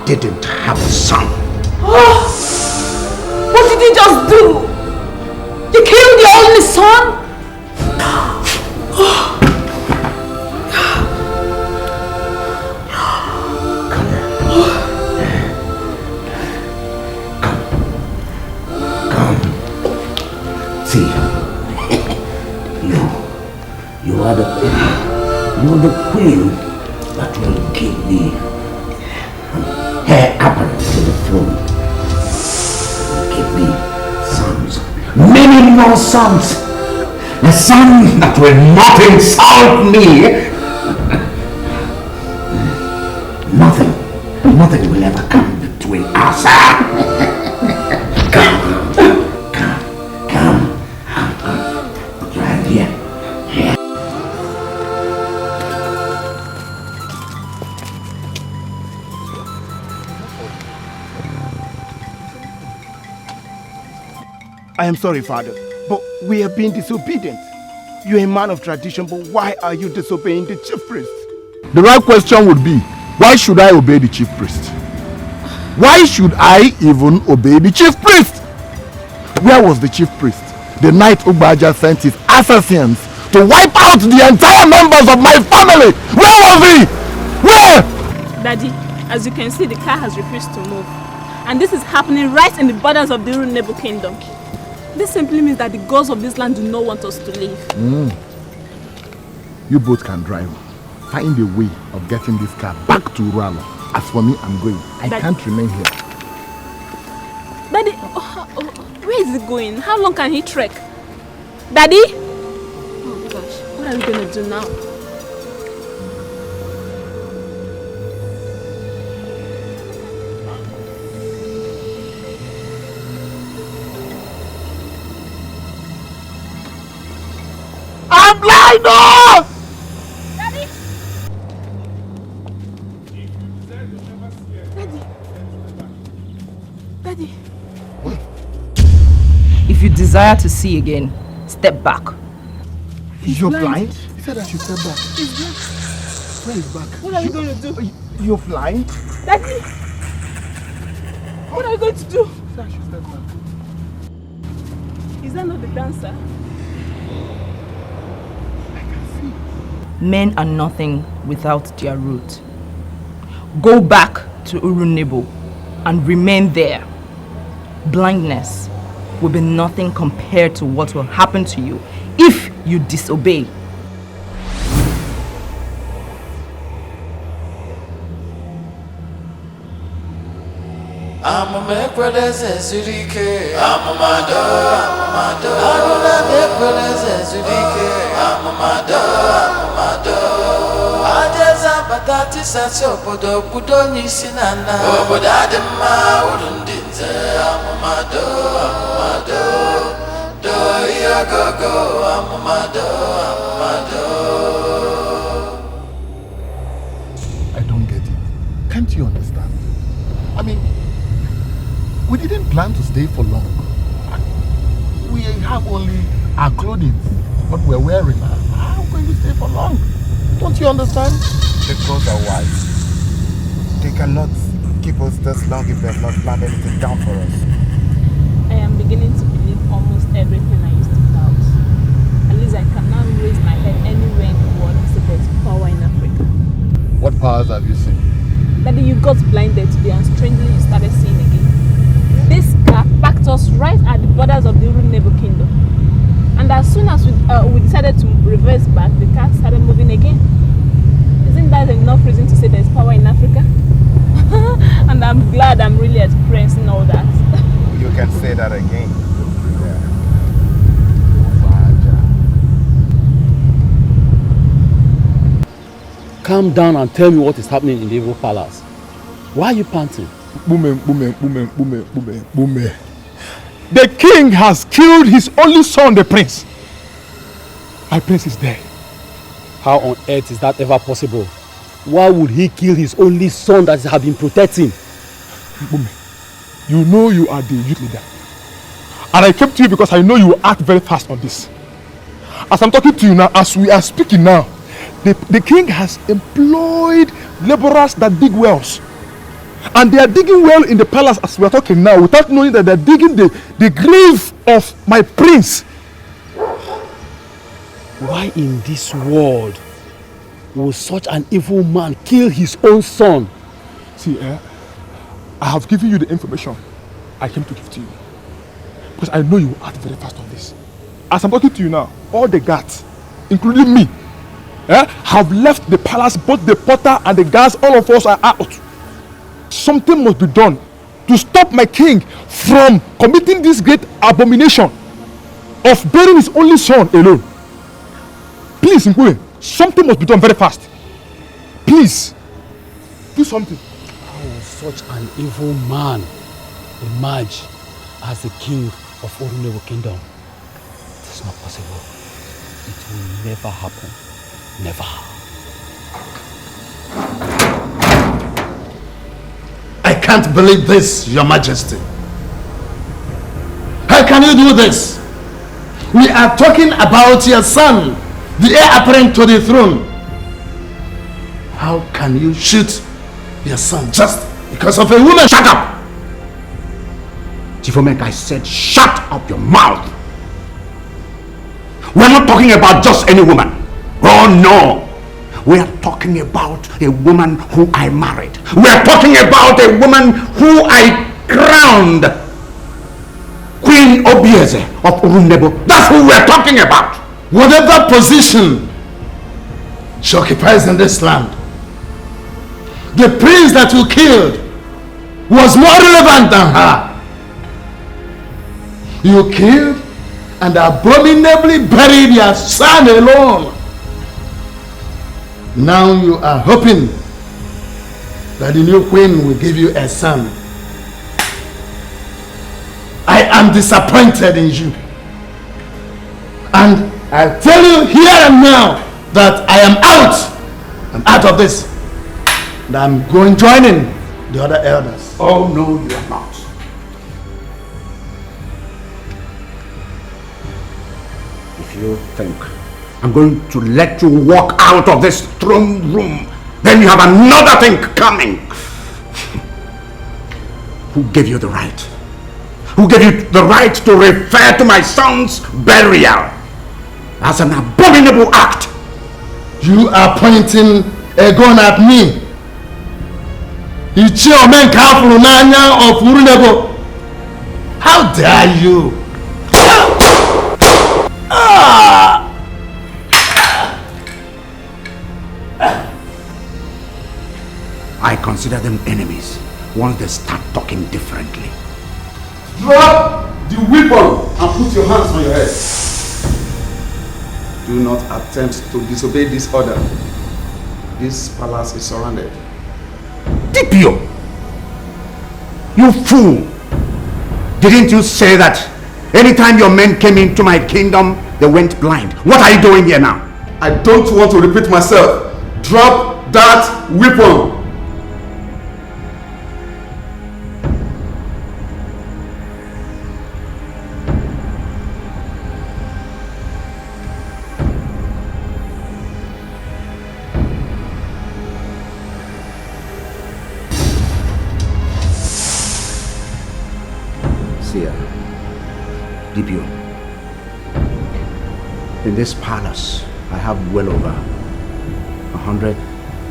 Didn't have a son. Oh, what did you just do? You killed your only son? Come. See, you're the queen that will give me heir apparent to the throne. Give me sons, many more sons, a son that will not insult me. Nothing will ever come between us. Come. Right here. I am sorry, Father, but we have been disobedient. You're a man of tradition, but why are you disobeying the chief priest? The right question would be, why should I obey the chief priest? Why should I even obey the chief priest? Where was the chief priest the night Ugbaja sent his assassins to wipe out the entire members of my family? Where was he? Where? Daddy, as you can see, the car has refused to move. And this is happening right in the borders of the Urunebo Kingdom. This simply means that the gods of this land do not want us to leave. You both can drive. Find a way of getting this car back to Urano. As for me, I'm going. I can't remain here. Daddy, where is he going? How long can he trek? Daddy? Oh gosh, what are we going to do now? I'm blind! No! Daddy! Daddy! If you desire to see again, step back. You're blind? He said I should step back. He's blind. Where is back? What are we going to do? You're blind? Daddy! What are we going to do? He said I should step back. Is that not the dancer? Men are nothing without their root. Go back to Urunebo and remain there. Blindness will be nothing compared to what will happen to you if you disobey. Amumekweleze zurike amamado Aruna mekweleze zurike amamado Ajeza batati sasi obodo kudo nisi nana Obodo adima urundinze amamado Do iya gogo amamado I don't get it. Can't you understand? I mean, we didn't plan to stay for long. We have only our clothing, what we're wearing, how are we going to stay for long? Don't you understand? The gods are wise. They cannot keep us this long if they have not planned anything down for us. I am beginning to believe almost everything I used to doubt. At least I can now raise my head anywhere in the world and say there's power in Africa. What powers have you seen? Daddy, you got blinded today and strangely you started seeing again. This car packed us right at the borders of the Urunebo kingdom. And as soon as we decided to reverse back, the car started moving again. Isn't that enough reason to say there's power in Africa? And I'm glad I'm really experiencing all that. You can say that again. Calm down and tell me what is happening in the evil palace. Why are you panting? Bume. The king has killed his only son, the prince. My prince is dead. How on earth is that ever possible? Why would he kill his only son that has been protecting? Bume, you know you are the youth leader. And I came to you because I know you will act very fast on this. As I'm talking to you now, as we are speaking now, the king has employed laborers that dig wells. And they are digging well in the palace as we are talking now, without knowing that they are digging the grave of my prince. Why in this world will such an evil man kill his own son? See, I have given you the information I came to give to you. Because I know you will act very fast on this. As I'm talking to you now, all the guards, including me, have left the palace. Both the porter and the guards, all of us are out. Something must be done to stop my king from committing this great abomination of burying his only son alone. Please, Nkwe, something must be done very fast. Please, do something. How will such an evil man emerge as the king of Urunebo Kingdom? It's not possible. It will never happen. Never. I can't believe this, Your Majesty. How can you do this? We are talking about your son, the heir apparent to the throne. How can you shoot your son just because of a woman? Shut up! Chief Omenka, I said shut up your mouth. We're not talking about just any woman. Oh no! We are talking about a woman who I married. We are talking about a woman who I crowned Queen Obieze of Urunebo. That's who we are talking about. Whatever position she occupies in this land, the prince that you killed was more relevant than her. You killed and abominably buried your son alone. Now you are hoping that the new queen will give you a son. I am disappointed in you. And I tell you here and now that I am out. I'm out of this. And I'm going joining the other elders. Oh no, you are not. If you think I'm going to let you walk out of this throne room, then you have another thing coming. Who gave you the right? Who gave you the right to refer to my son's burial as an abominable act? You are pointing a gun at me. Chacha Eke of Urunebo. How dare you? I consider them enemies once they start talking differently. Drop the weapon and put your hands on your head. Do not attempt to disobey this order. This palace is surrounded. Dipio! You fool! Didn't you say that anytime your men came into my kingdom, they went blind? What are you doing here now? I don't want to repeat myself. Drop that weapon. In this palace, I have well over 100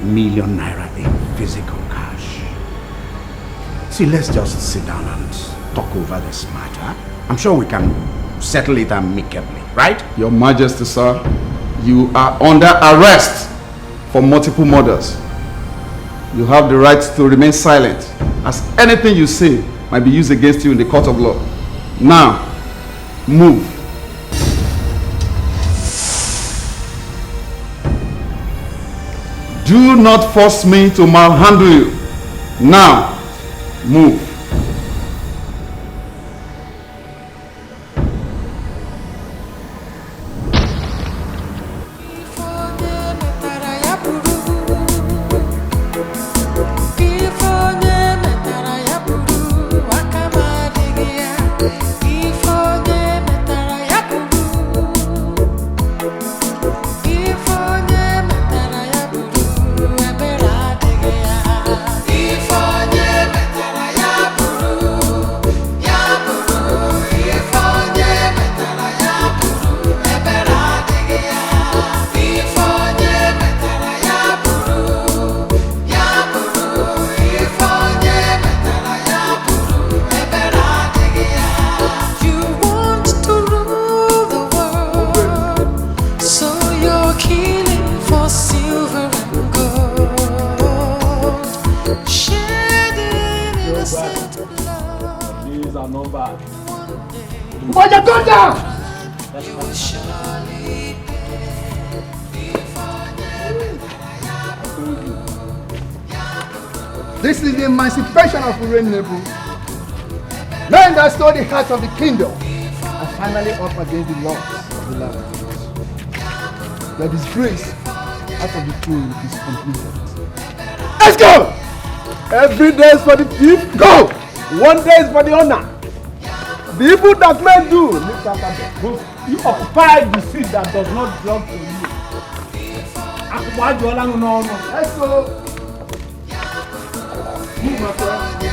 million naira in physical cash. See, let's just sit down and talk over this matter. I'm sure we can settle it amicably, right? Your Majesty, sir, you are under arrest for multiple murders. You have the right to remain silent, as anything you say might be used against you in the court of law. Now, move. Do not force me to malhandle you. Now, move. This is the emancipation of Urenebo. Men that stole the heart of the kingdom are finally up against the laws of the land. The disgrace out of the throne is completed. Let's go! Every day is for the thief, go! 1 day is for the honor. The evil that men do, lift after them. You occupy the seat that does not belong to you. Let's go! Move, my friend.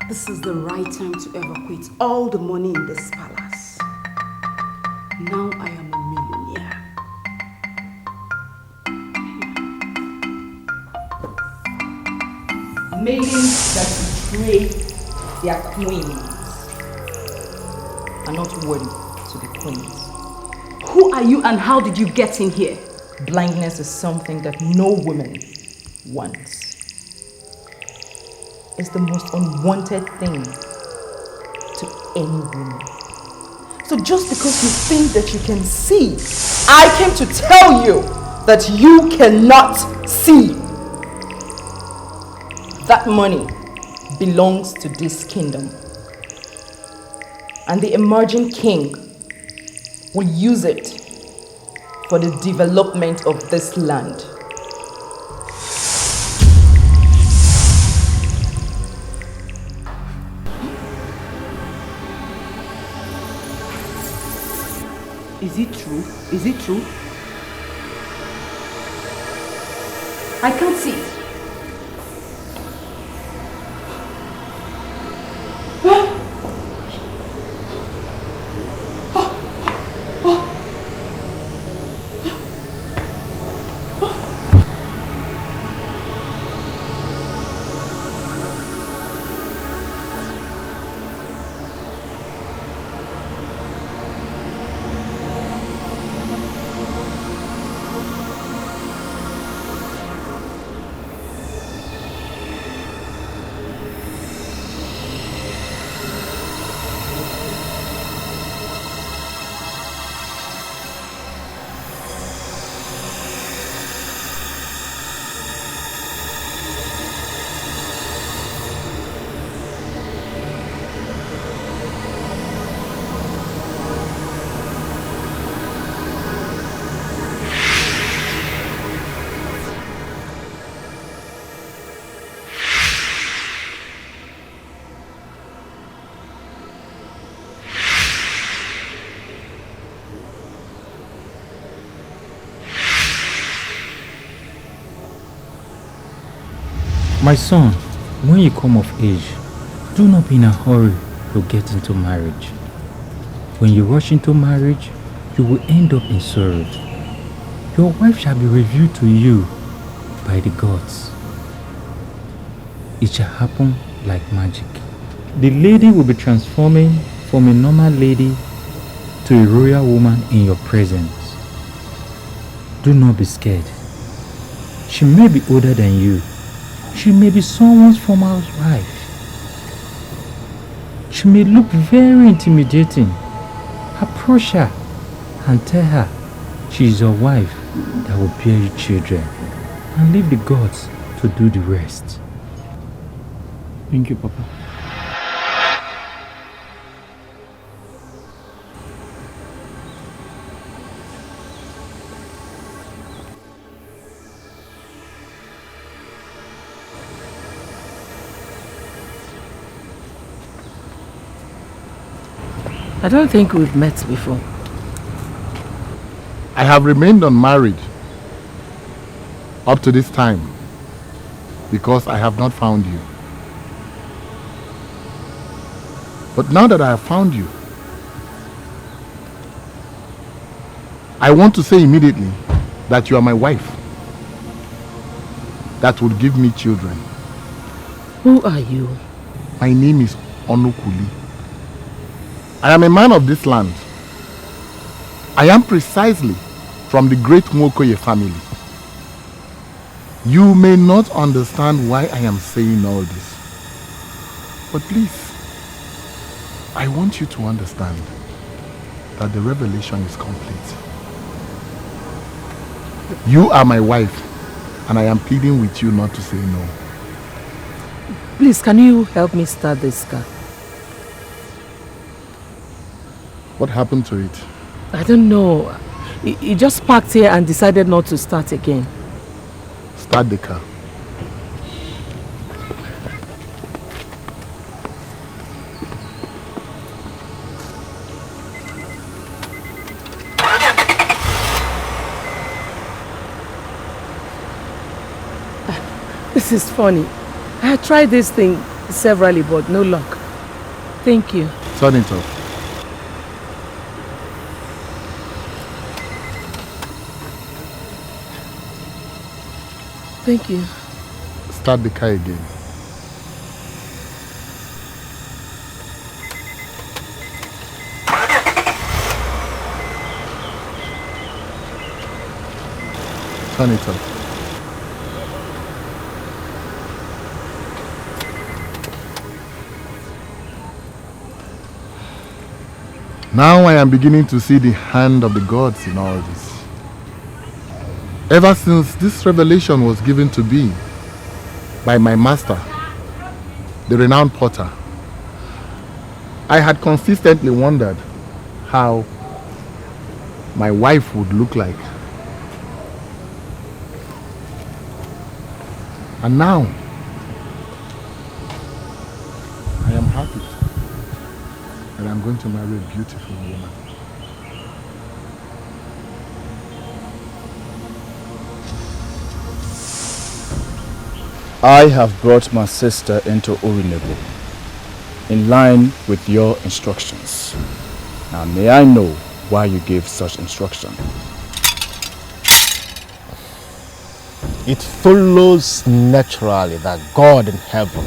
This is the right time to evacuate all the money in this palace. Now I am a millionaire. Maidens that betray their queens are not worthy to be queens. Who are you and how did you get in here? Blindness is something that no woman wants. It's the most unwanted thing to any woman. So just because you think that you can see, I came to tell you that you cannot see. That money belongs to this kingdom. And the emerging king will use it for the development of this land. Is it true? Is it true? I can't see. My son, when you come of age, do not be in a hurry to get into marriage. When you rush into marriage, you will end up in sorrow. Your wife shall be revealed to you by the gods. It shall happen like magic. The lady will be transforming from a normal lady to a royal woman in your presence. Do not be scared. She may be older than you. She may be someone's former wife. She may look very intimidating. Approach her and tell her she is your wife that will bear you children, and leave the gods to do the rest. Thank you, Papa. I don't think we've met before. I have remained unmarried up to this time because I have not found you. But now that I have found you, I want to say immediately that you are my wife that would give me children. Who are you? My name is Onukuli. I am a man of this land. I am precisely from the great Nwokoye family. You may not understand why I am saying all this. But please, I want you to understand that the revelation is complete. You are my wife, and I am pleading with you not to say no. Please, can you help me start this car? What happened to it? I don't know. He just parked here and decided not to start again. Start the car. This is funny. I tried this thing severally, but no luck. Thank you. Turn it off. Thank you. Start the car again. Turn it off. Now I am beginning to see the hand of the gods in all this. Ever since this revelation was given to me by my master, the renowned potter, I had consistently wondered how my wife would look like. And now, I am happy that I'm going to marry a beautiful woman. I have brought my sister into Urunebo in line with your instructions. Now may I know why you gave such instruction? It follows naturally that God in heaven,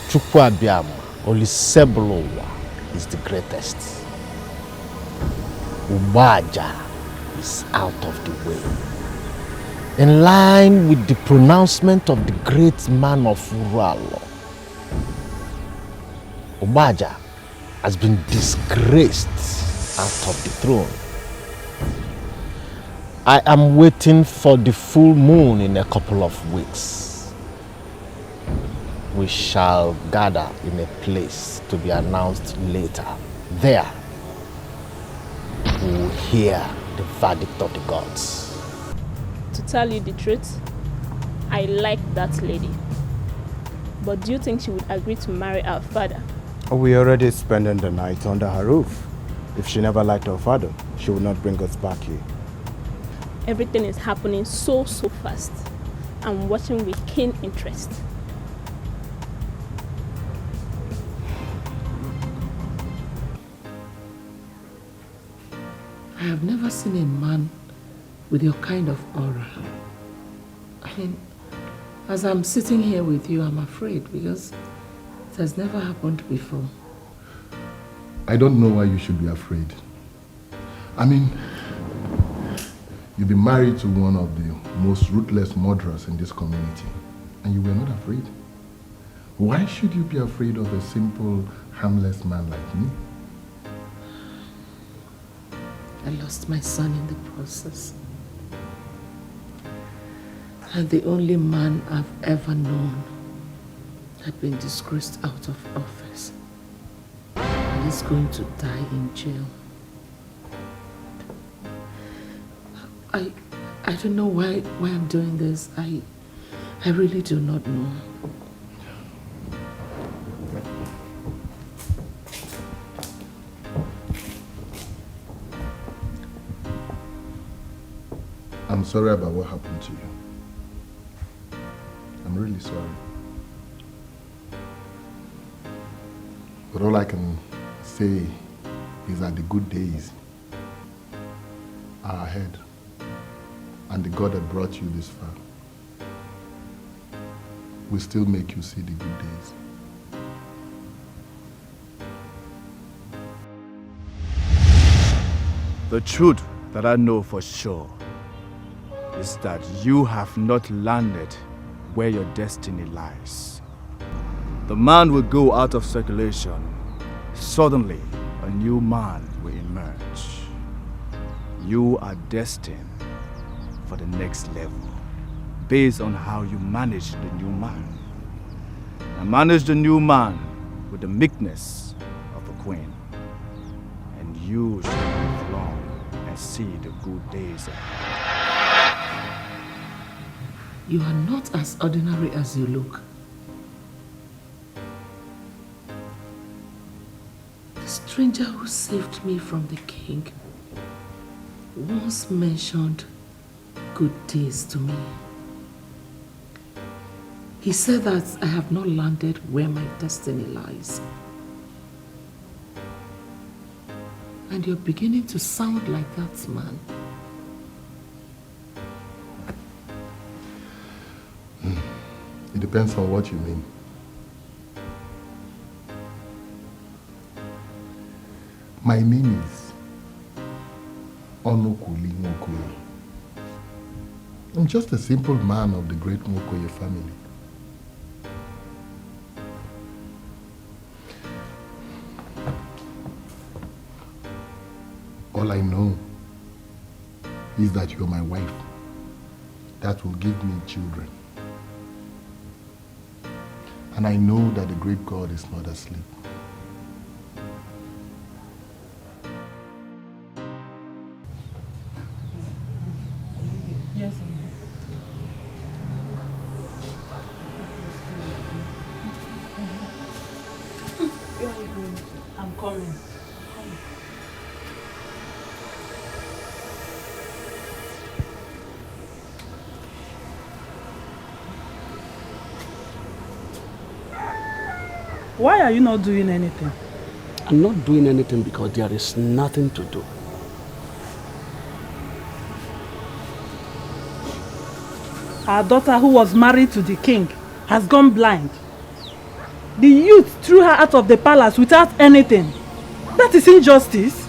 Chukwuabiam, Olisebolowa, is the greatest. Ubaja is out of the way. In line with the pronouncement of the great man of Uralo, Ubaja has been disgraced out of the throne. I am waiting for the full moon in a couple of weeks. We shall gather in a place to be announced later. There, we will hear the verdict of the gods. To tell you the truth, I like that lady. But do you think she would agree to marry our father? We already spending the night under her roof. If she never liked her father, she would not bring us back here. Everything is happening so fast. I'm watching with keen interest. I have never seen a man with your kind of aura. I mean, as I'm sitting here with you, I'm afraid because it has never happened before. I don't know why you should be afraid. I mean, you've been married to one of the most ruthless murderers in this community, and you were not afraid. Why should you be afraid of a simple, harmless man like me? I lost my son in the process. And the only man I've ever known had been disgraced out of office. And he's going to die in jail. I don't know why I'm doing this. I really do not know. I'm sorry about what happened to you. I'm really sorry. But all I can say is that the good days are ahead, and the God that brought you this far will still make you see the good days. The truth that I know for sure is that you have not landed where your destiny lies. The man will go out of circulation. Suddenly, a new man will emerge. You are destined for the next level based on how you manage the new man. And manage the new man with the meekness of a queen. And you shall live long and see the good days ahead. You are not as ordinary as you look. The stranger who saved me from the king once mentioned good days to me. He said that I have not landed where my destiny lies. And you're beginning to sound like that man. It depends on what you mean. My name is Onokuli Mokoye. I'm just a simple man of the great Mokoye family. All I know is that you're my wife. That will give me children. And I know that the great God is not asleep. Yes, I'm coming. Why are you not doing anything? I'm not doing anything because there is nothing to do. Our daughter, who was married to the king, has gone blind. The youth threw her out of the palace without anything. That is injustice.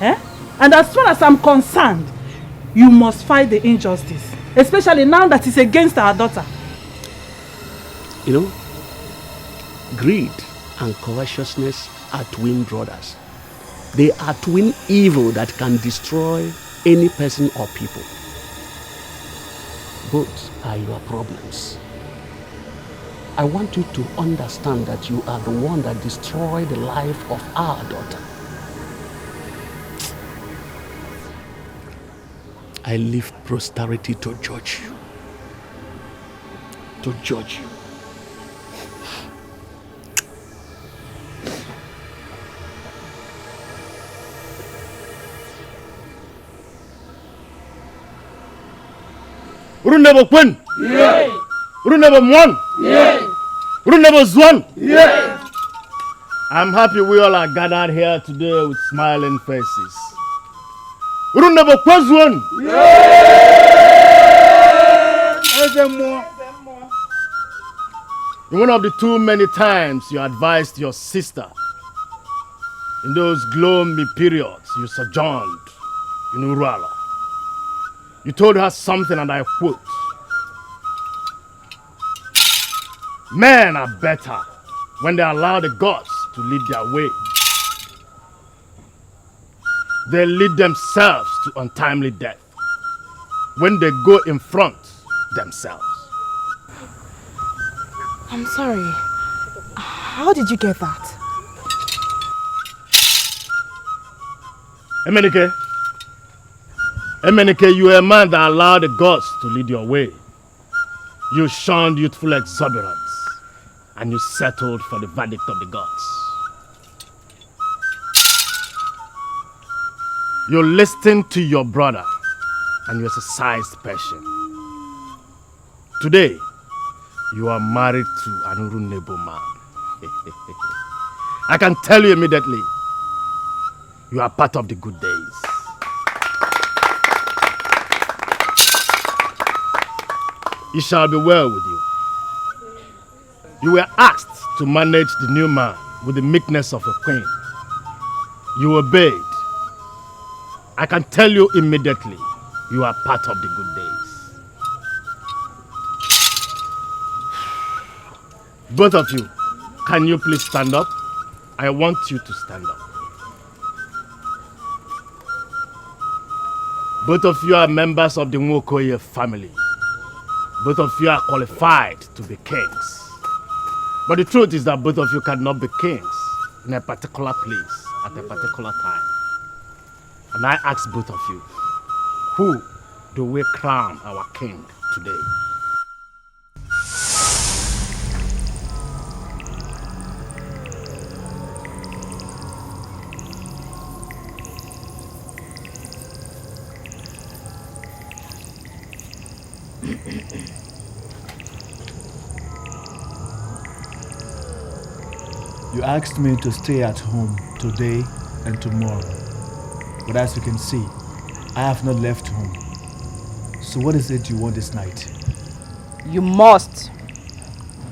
Eh? And as far as I'm concerned, you must fight the injustice. Especially now that it's against our daughter. You know, greed and covetousness are twin brothers. They are twin evil that can destroy any person or people. Both are your problems. I want you to understand that you are the one that destroyed the life of our daughter. I leave posterity to judge you. To judge you. Rule number 1. Yeah. Rule number 1. Yeah. Rule number 1. Yeah. I'm happy we all are gathered here today with smiling faces. Rule number 1. In one of the too many times you advised your sister in those gloomy periods you sojourned in Urala, you told her something, and I quote, "Men are better when they allow the gods to lead their way. They lead themselves to untimely death when they go in front themselves." I'm sorry. How did you get that? Emenike, you are a man that allowed the gods to lead your way. You shunned youthful exuberance, and you settled for the verdict of the gods. You listened to your brother, and you exercised patience. Today, you are married to an Urunebo man. I can tell you immediately, you are part of the good days. It shall be well with you. You were asked to manage the new man with the meekness of a queen. You obeyed. I can tell you immediately, you are part of the good days. Both of you, can you please stand up? I want you to stand up. Both of you are members of the Nwokoye family. Both of you are qualified to be kings. But the truth is that both of you cannot be kings in a particular place at a particular time. And I ask both of you, who do we crown our king today? You asked me to stay at home today and tomorrow. But as you can see, I have not left home. So what is it you want this night? You must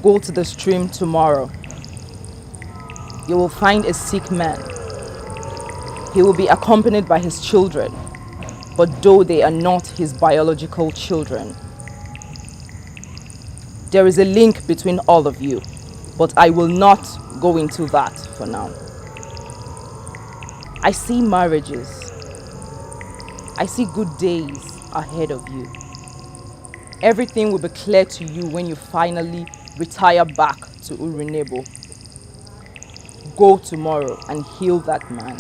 go to the stream tomorrow. You will find a sick man. He will be accompanied by his children, but though they are not his biological children. There is a link between all of you, but I will not go into that for now. I see marriages. I see good days ahead of you. Everything will be clear to you when you finally retire back to Urunebo. Go tomorrow and heal that man.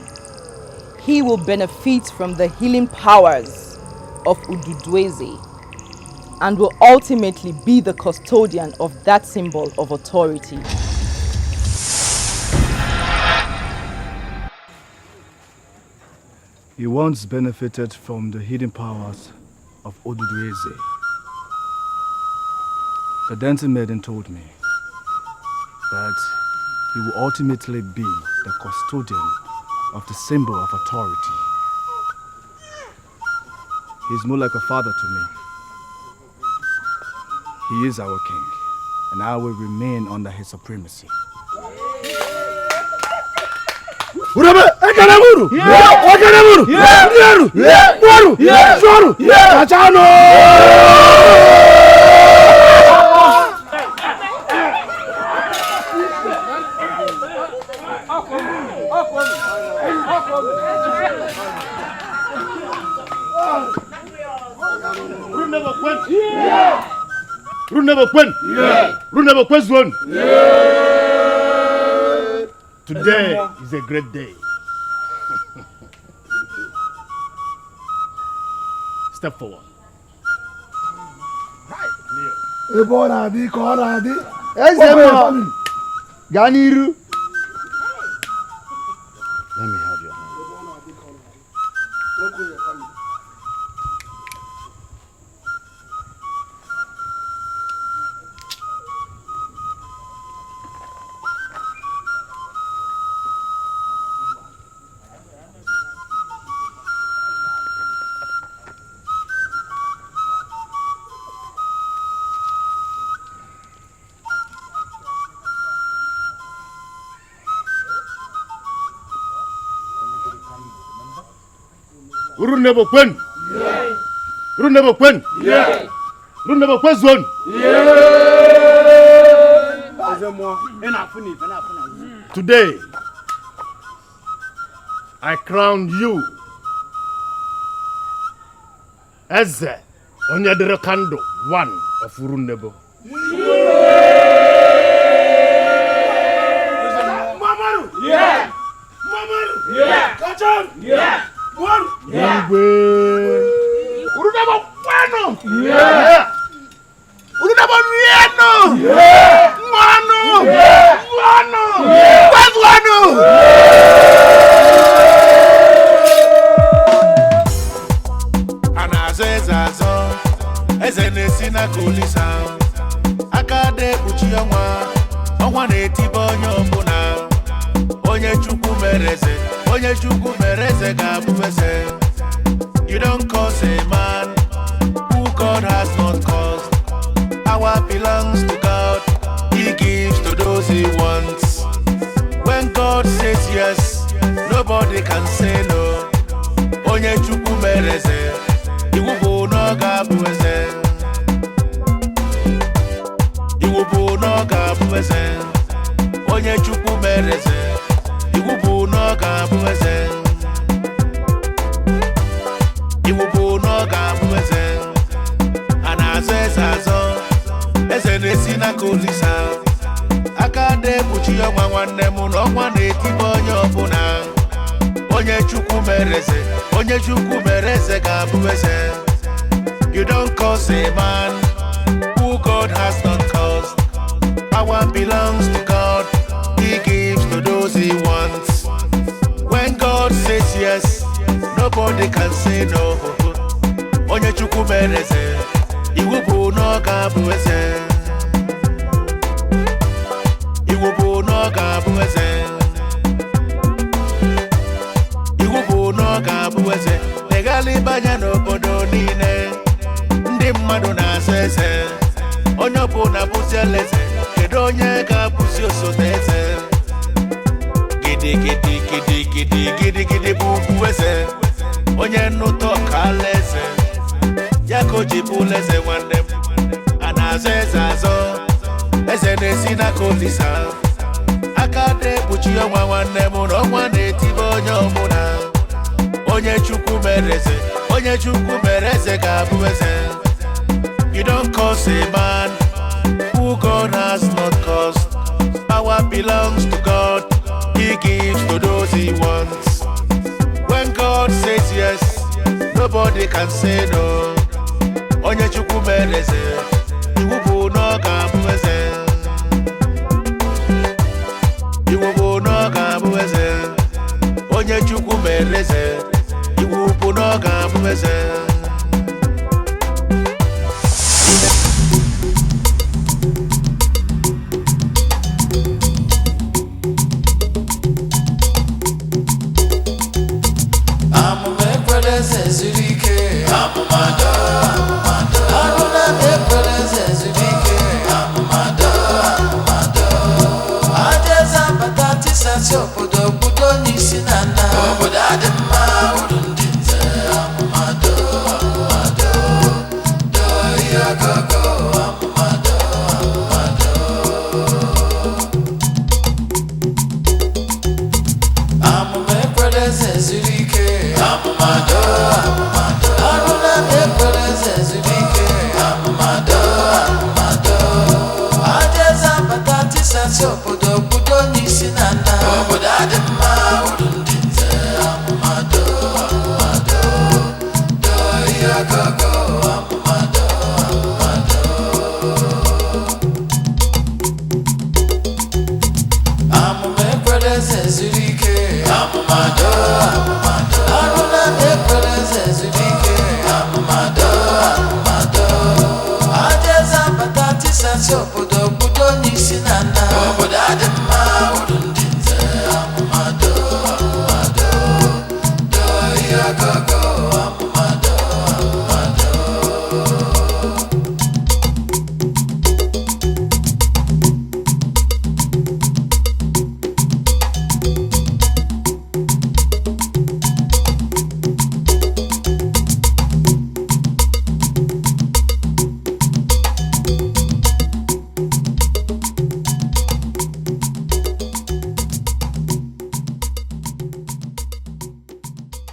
He will benefit from the healing powers of Ududweze and will ultimately be the custodian of that symbol of authority. He once benefited from the hidden powers of Ududweze. The dancing maiden told me that he will ultimately be the custodian of the symbol of authority. He's more like a father to me. He is our king, and I will remain under his supremacy. Today is a great day. Step forward. Ganiru. Let me have your hand. Urunebo Kwen. Urunebo Kwen. Urunebo Kwezon. Today, I crown you as Onyadirekando, one of Urunebo. Mamaru. Yeah. Mamaru. Yeah. Kacham. Yeah. Urunebo Kwano. Yeah. Urunebo Rieno. Yeah. Mwano. Yeah. Mwano. Yeah. Kwano. Anazezazo. Ezenesina kulisa. Akade kuchiyonwa. Onwa netibo nyobuna. Onye chukwu mereze. Onye chukwu mereze gabuweze. You don't cause a man who God has not caused. Power belongs to God. He gives to those he wants. When God says yes, nobody can say no. Onye chukwu mereze. Iwubu no gabuweze. Iwubu no gabuweze. Onye chukwu mereze. Iwubu no gabuweze. Iwubu no gabuweze. Anazezazo. Ezenesina kulisa. Akade kuchiyo nwanne mu no nwane etibo onye obuna. Onye chukwu mereze. Onye chukwu mereze gabuweze. You don't cause a man who God has not caused. Power belongs to God. He gives to those he wants. When God says yes, nobody can say no. Onye chukwu mereze. Iwubu no gabuweze. Iwubu no gabuweze. Iwubu no gabuweze. Negali banya n'obodo niile. Ndị mmadụ na-asese. Onye ọbụla bụzi eleze. Kedu onye ga-abụzi osote eze? Gidi gidi gidi gidi gidi gidi bụ ugwu eze. Onye nnụtọ ka ala eze. Ya ka o ji bụlụ eze nwanne m. A na-azọ eze azọ. Eze na-esi n'aka Olisa. Aka na-ekpuchi ọnwa nwanne m na ọnwa na-etibe onye ọbụla. Onye chukwu mere eze. Onye chukwu mere eze ga-abụ eze. You don't cause a man who God has not caused. Power belongs to God. He gives to those he wants. When God says yes, nobody can say no. Onye chukwu mereze.